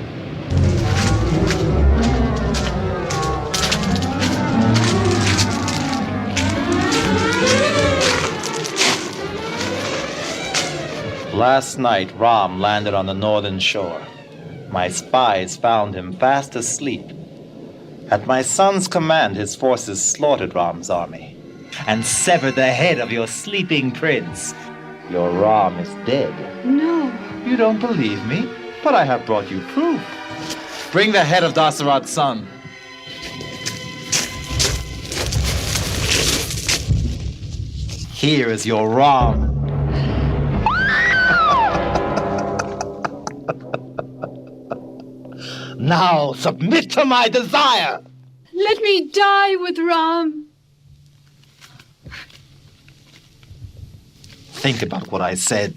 Speaker 11: Last night, Ram landed on the northern shore. My spies found him fast asleep. At my son's command, his forces slaughtered Ram's army and severed the head of your sleeping prince. Your Ram is dead.
Speaker 6: No.
Speaker 11: You don't believe me? But I have brought you proof. Bring the head of Dasaratha's son. Here is your Ram. Now submit to my desire.
Speaker 6: Let me die with Ram.
Speaker 11: Think about what I said.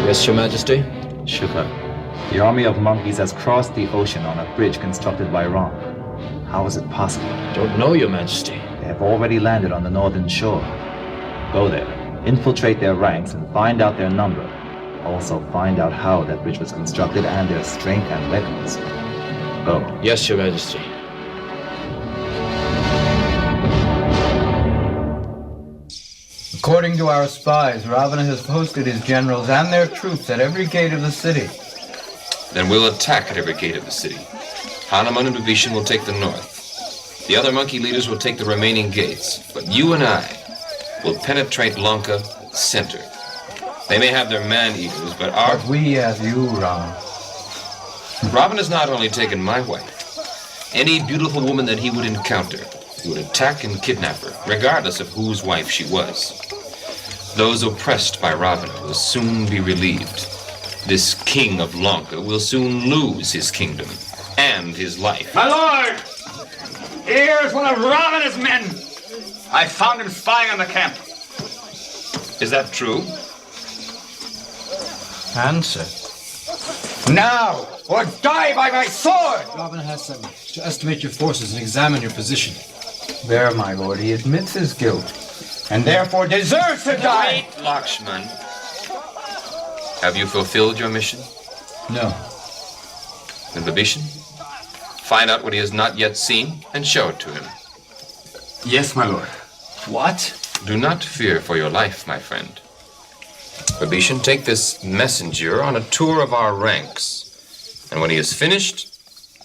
Speaker 8: Yes, Your Majesty?
Speaker 11: Shuka, the army of monkeys has crossed the ocean on a bridge constructed by Ram. How is it possible?
Speaker 8: Don't know, Your Majesty.
Speaker 11: They have already landed on the northern shore. Go there, infiltrate their ranks, and find out their number. Also find out how that bridge was constructed and their strength and weapons. Go.
Speaker 8: Yes, Your Majesty.
Speaker 1: According to our spies, Ravana has posted his generals and their troops at every gate of the city.
Speaker 21: Then we'll attack at every gate of the city. Hanuman and Vibhishan will take the north. The other monkey leaders will take the remaining gates. But you and I will penetrate Lanka at the center. They may have their man-eaters, but
Speaker 1: we have you, Ram.
Speaker 21: Ravana has not only taken my wife. Any beautiful woman that he would encounter, he would attack and kidnap her, regardless of whose wife she was. Those oppressed by Ravana will soon be relieved. This king of Lanka will soon lose his kingdom and his life.
Speaker 17: My lord! Here's one of Ravana's men! I found him spying on the camp.
Speaker 21: Is that true?
Speaker 1: Answer.
Speaker 17: Now, or die by my sword!
Speaker 22: Ravana has sent me to estimate your forces and examine your position.
Speaker 1: There, my lord, he admits his guilt.
Speaker 17: And therefore deserves to die!
Speaker 21: Wait, Laksman. Have you fulfilled your mission?
Speaker 22: No.
Speaker 21: Then Vibhishan, find out what he has not yet seen and show it to him.
Speaker 17: Yes, my lord. What?
Speaker 21: Do not fear for your life, my friend. Vibhishan, take this messenger on a tour of our ranks, and when he is finished,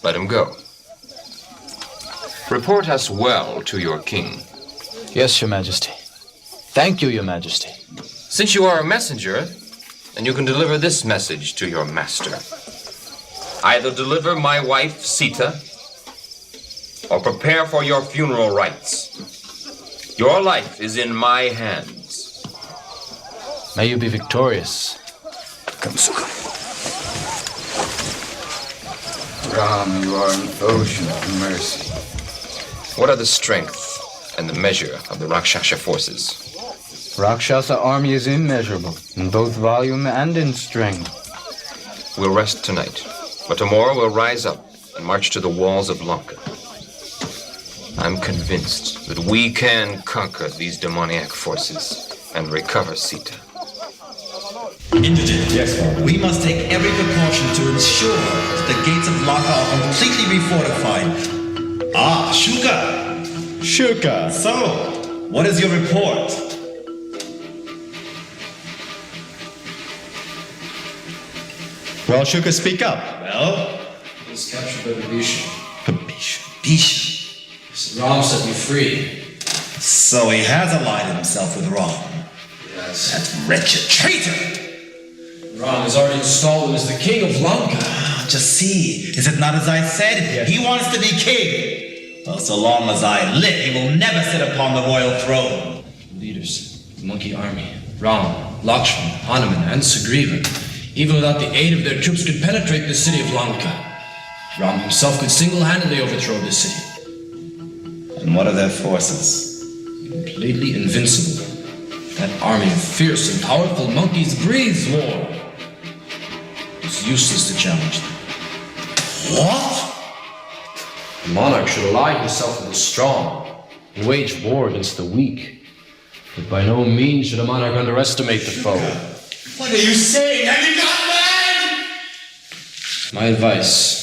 Speaker 21: let him go. Report us well to your king.
Speaker 8: Yes, Your Majesty. Thank you, Your Majesty.
Speaker 21: Since you are a messenger, then you can deliver this message to your master. Either deliver my wife, Sita, or prepare for your funeral rites. Your life is in my hands.
Speaker 8: May you be victorious.
Speaker 1: Ram, you are an ocean of mercy.
Speaker 21: What are the strength and the measure of the Rakshasa forces?
Speaker 1: Rakshasa army is immeasurable, in both volume and in strength.
Speaker 21: We'll rest tonight, but tomorrow we'll rise up and march to the walls of Lanka. I'm convinced that we can conquer these demoniac forces and recover Sita.
Speaker 11: Indigent. Yes, Father. We must take every precaution to ensure that the gates of Lanka are completely refortified. Ah, Shuka!
Speaker 18: Shuka!
Speaker 11: So, what is your report?
Speaker 18: Well, Shuka, speak up.
Speaker 11: Well?
Speaker 22: He was captured by Vibhishan.
Speaker 11: Vibhishan?
Speaker 22: Ram set me free.
Speaker 11: So he has allied himself with Ram.
Speaker 22: Yes.
Speaker 11: That wretched traitor!
Speaker 22: Ram is already installed him as the king of Lanka.
Speaker 11: Just see, is it not as I said? Yes. He wants to be king. Well, so long as I live, he will never sit upon the royal throne.
Speaker 22: Leaders, the monkey army, Ram, Laksman, Hanuman, and Sugriva, even without the aid of their troops, could penetrate the city of Lanka. Ram himself could single-handedly overthrow this city.
Speaker 11: And what are their forces?
Speaker 22: Completely invincible. That army of fierce and powerful monkeys breathes war. It's useless to challenge them.
Speaker 11: What?
Speaker 22: The monarch should ally himself with the strong and wage war against the weak. But by no means should a monarch underestimate the foe.
Speaker 11: What are you saying? Have you gone mad?
Speaker 22: My advice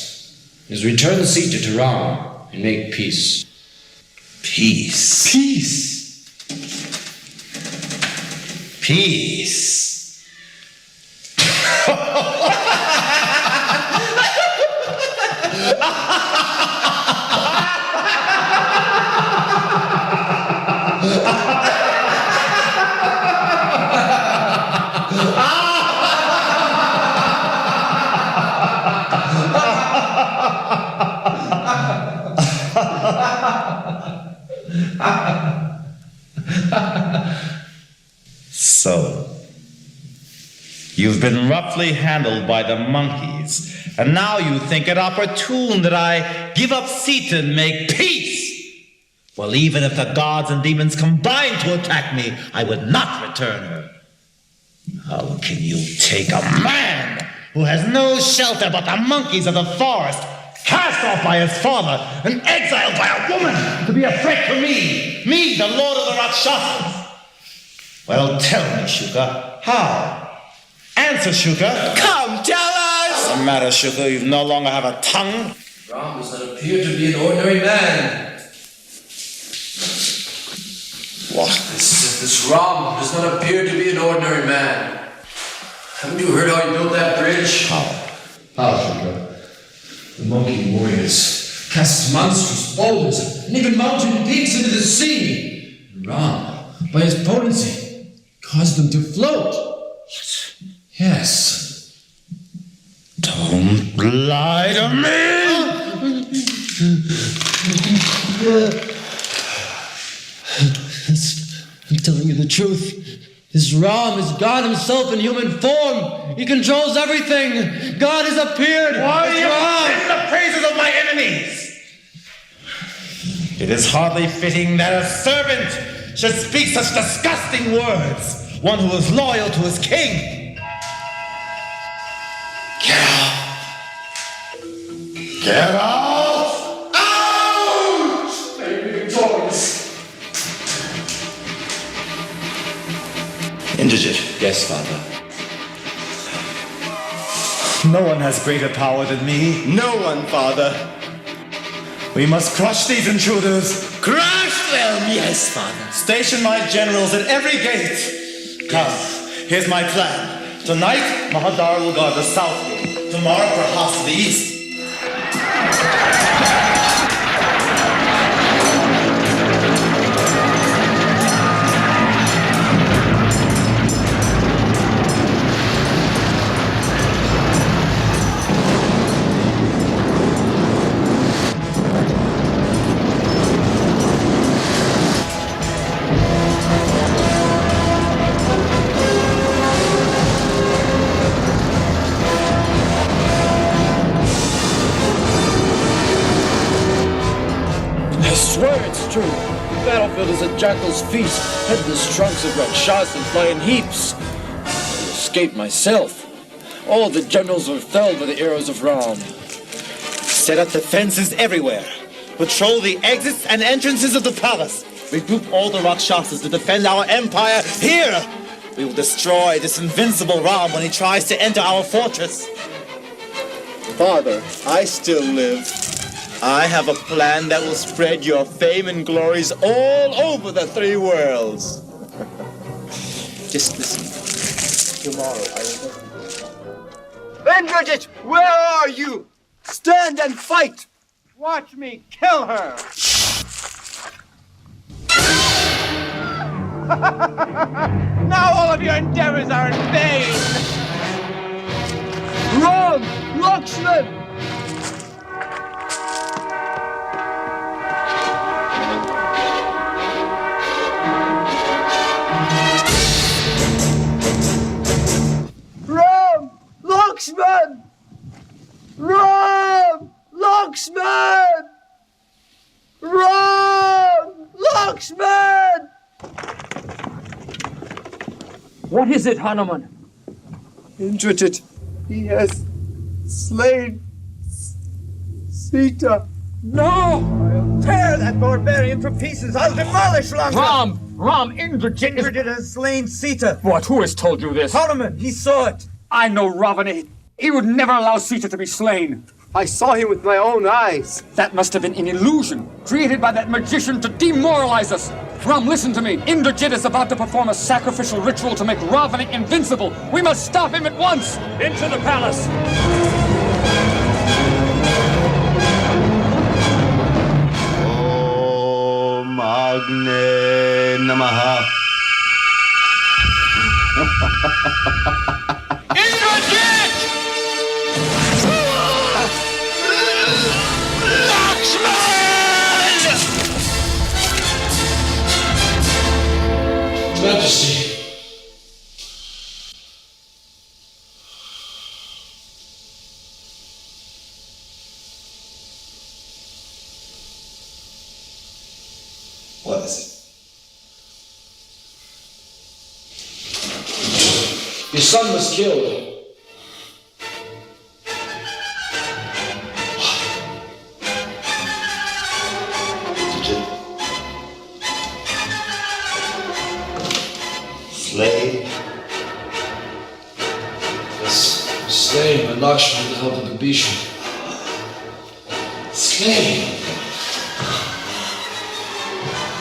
Speaker 22: is return Sita to Ram and make peace.
Speaker 11: Peace?
Speaker 22: Peace!
Speaker 11: Peace. So, you've been roughly handled by the monkeys, and now you think it opportune that I give up Sita and make peace. Well, even if the gods and demons combine to attack me, I would not return her. How can you take a man who has no shelter but the monkeys of the forest, cast off by his father, and exiled by a woman to be a threat to me, the lord of the Rakshasas? Well, tell me, Shuka, how? Answer, Shuka. Come, tell us! What's the matter, Shuka? You no longer have a tongue?
Speaker 22: Ram does not appear to be an ordinary man.
Speaker 11: What?
Speaker 22: This Ram does not appear to be an ordinary man. Haven't you heard how he built that bridge?
Speaker 11: How, Shuka?
Speaker 22: The monkey warriors cast monstrous boulders and even mountain peaks into the sea. Ram, by his potency, caused them to float. Yes.
Speaker 11: Don't lie to me!
Speaker 22: I'm telling you the truth. This Ram is God himself in human form. He controls everything. God has appeared.
Speaker 11: Why do you sing the praises of my enemies? It is hardly fitting that a servant should speak such disgusting words. One who is loyal to his king. Get out! Get out! Out!
Speaker 22: May you be victorious.
Speaker 11: Indrajit.
Speaker 22: Yes, Father.
Speaker 11: No one has greater power than me. No one, Father. We must crush these intruders. Crush them!
Speaker 22: Yes, Father.
Speaker 11: Station my generals at every gate. Come, here's my plan. Tonight, Mahadar will guard the south gate. Tomorrow, perhaps the east.
Speaker 2: True. The battlefield is a jackal's feast. Headless trunks of Rakshasas fly in heaps. I escaped myself. All the generals were felled by the arrows of Ram.
Speaker 11: Set up defenses everywhere. Patrol the exits and entrances of the palace. Regroup all the Rakshasas to defend our empire here. We will destroy this invincible Ram when he tries to enter our fortress. Father, I still live. I have a plan that will spread your fame and glories all over the three worlds. Just listen. Tomorrow I will...
Speaker 3: Indrajit, where are you? Stand and fight! Watch me kill her! Now all of your endeavors are in vain! Ram! Laksman! Laksman! Ram! Laksman! Ram! Laksman!
Speaker 16: What is it, Hanuman?
Speaker 3: Indrajit, he has slain Sita.
Speaker 16: No!
Speaker 3: I'll tear that barbarian to pieces. I'll demolish Lanka.
Speaker 16: Ram, Indrajit
Speaker 3: has slain Sita.
Speaker 16: What? Who has told you this?
Speaker 3: Hanuman, he saw it.
Speaker 16: I know Ravana. He would never allow Sita to be slain.
Speaker 3: I saw him with my own eyes.
Speaker 16: That must have been an illusion created by that magician to demoralize us. Ram, listen to me. Indrajit is about to perform a sacrificial ritual to make Ravana invincible. We must stop him at once. Into the palace.
Speaker 11: Om Agne Namaha.
Speaker 17: Indrajit! Laksman!
Speaker 22: Majesty.
Speaker 11: What is it?
Speaker 22: Your son was killed.
Speaker 11: Slave?
Speaker 22: Yes, slain by Laksman with the help of the Bishop. Slain.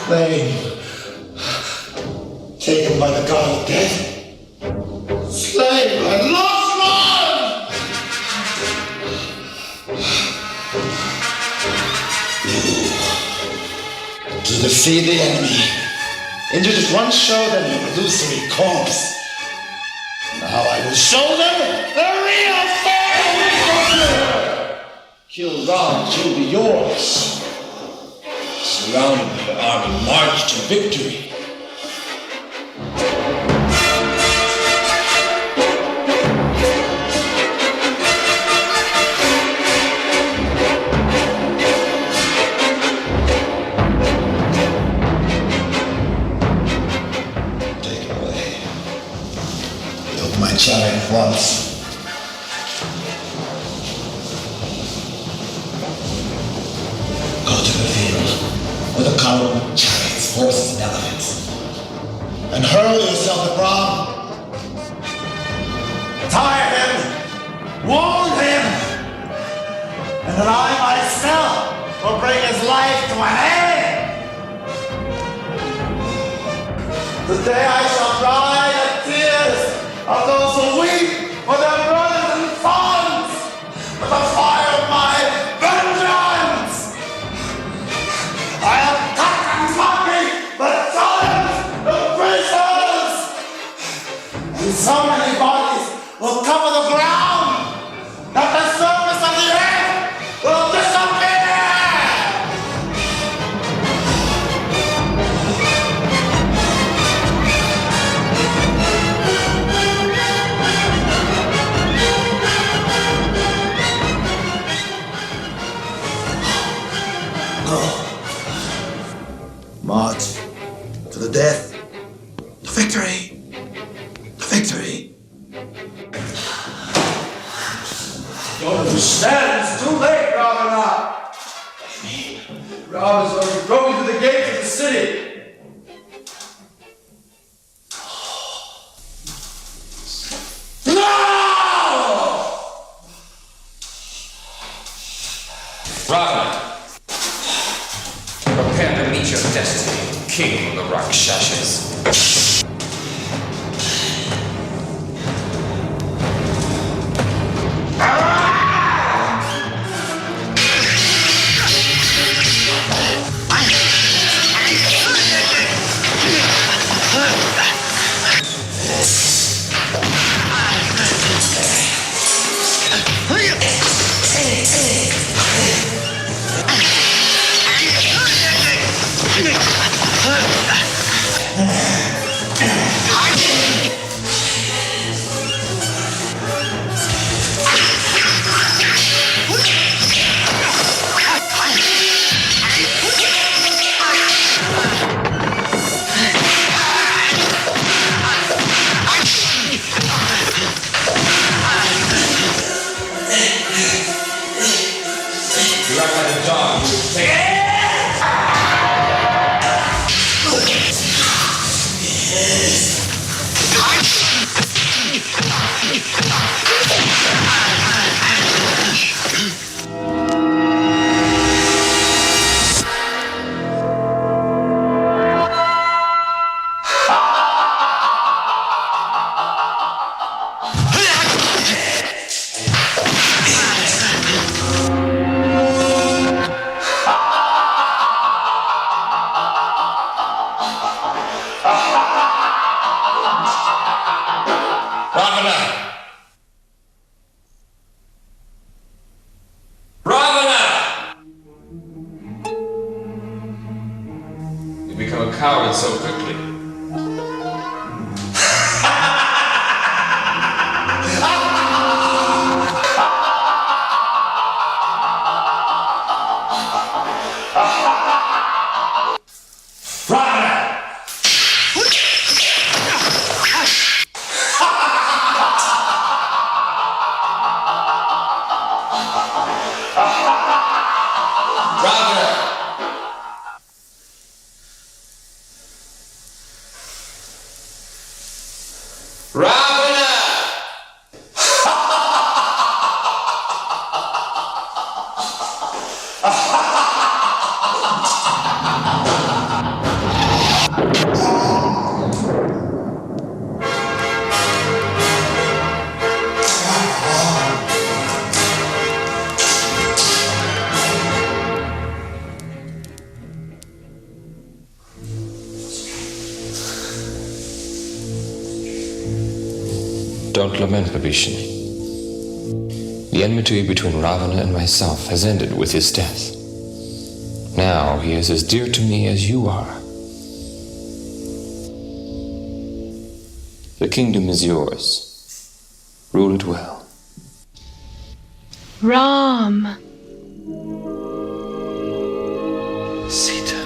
Speaker 11: Slain. Taken by the god of death. Slain by Laksman! To defeat the enemy. Introduce one show them your illusory corpse. Now I will show them the real form!
Speaker 22: Kill Ram, she'll be yours. Surrounded by your army, march to victory.
Speaker 11: My chariot once. Go to the field with a column of chariots, horses, and elephants, and hurl yourself at Ram. Tire him, wound him, and then I myself will bring his life to an end. Today I shall dry the tears of those who weep for their brothers and sons with the fire of my vengeance! I have cut and monkey the giants, the princes! And so many bodies will cover the ground that the surface of the earth will disappear! March to the death, to victory, to victory.
Speaker 3: Don't understand, it's too late, Ravana. Ram is already going to the gates of the city.
Speaker 22: No!
Speaker 21: Ravana, prepare to meet your destiny, king of the Rakshasas. become a coward so quickly? Don't lament, Vibhishan. The enmity between Ravana and myself has ended with his death. Now he is as dear to me as you are. The kingdom is yours. Rule it well.
Speaker 6: Ram.
Speaker 10: Sita.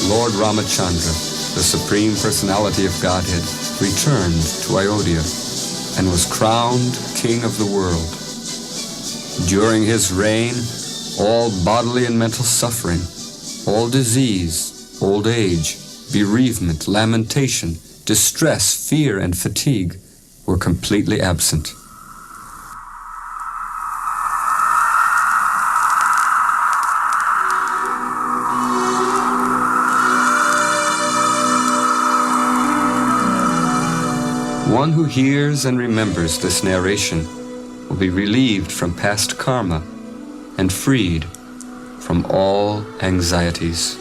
Speaker 1: Lord Ramacandra, the Supreme Personality of Godhead, returned to Ayodhya and was crowned King of the world. During his reign, all bodily and mental suffering, all disease, old age, bereavement, lamentation, distress, fear, and fatigue were completely absent. One who hears and remembers this narration will be relieved from past karma and freed from all anxieties.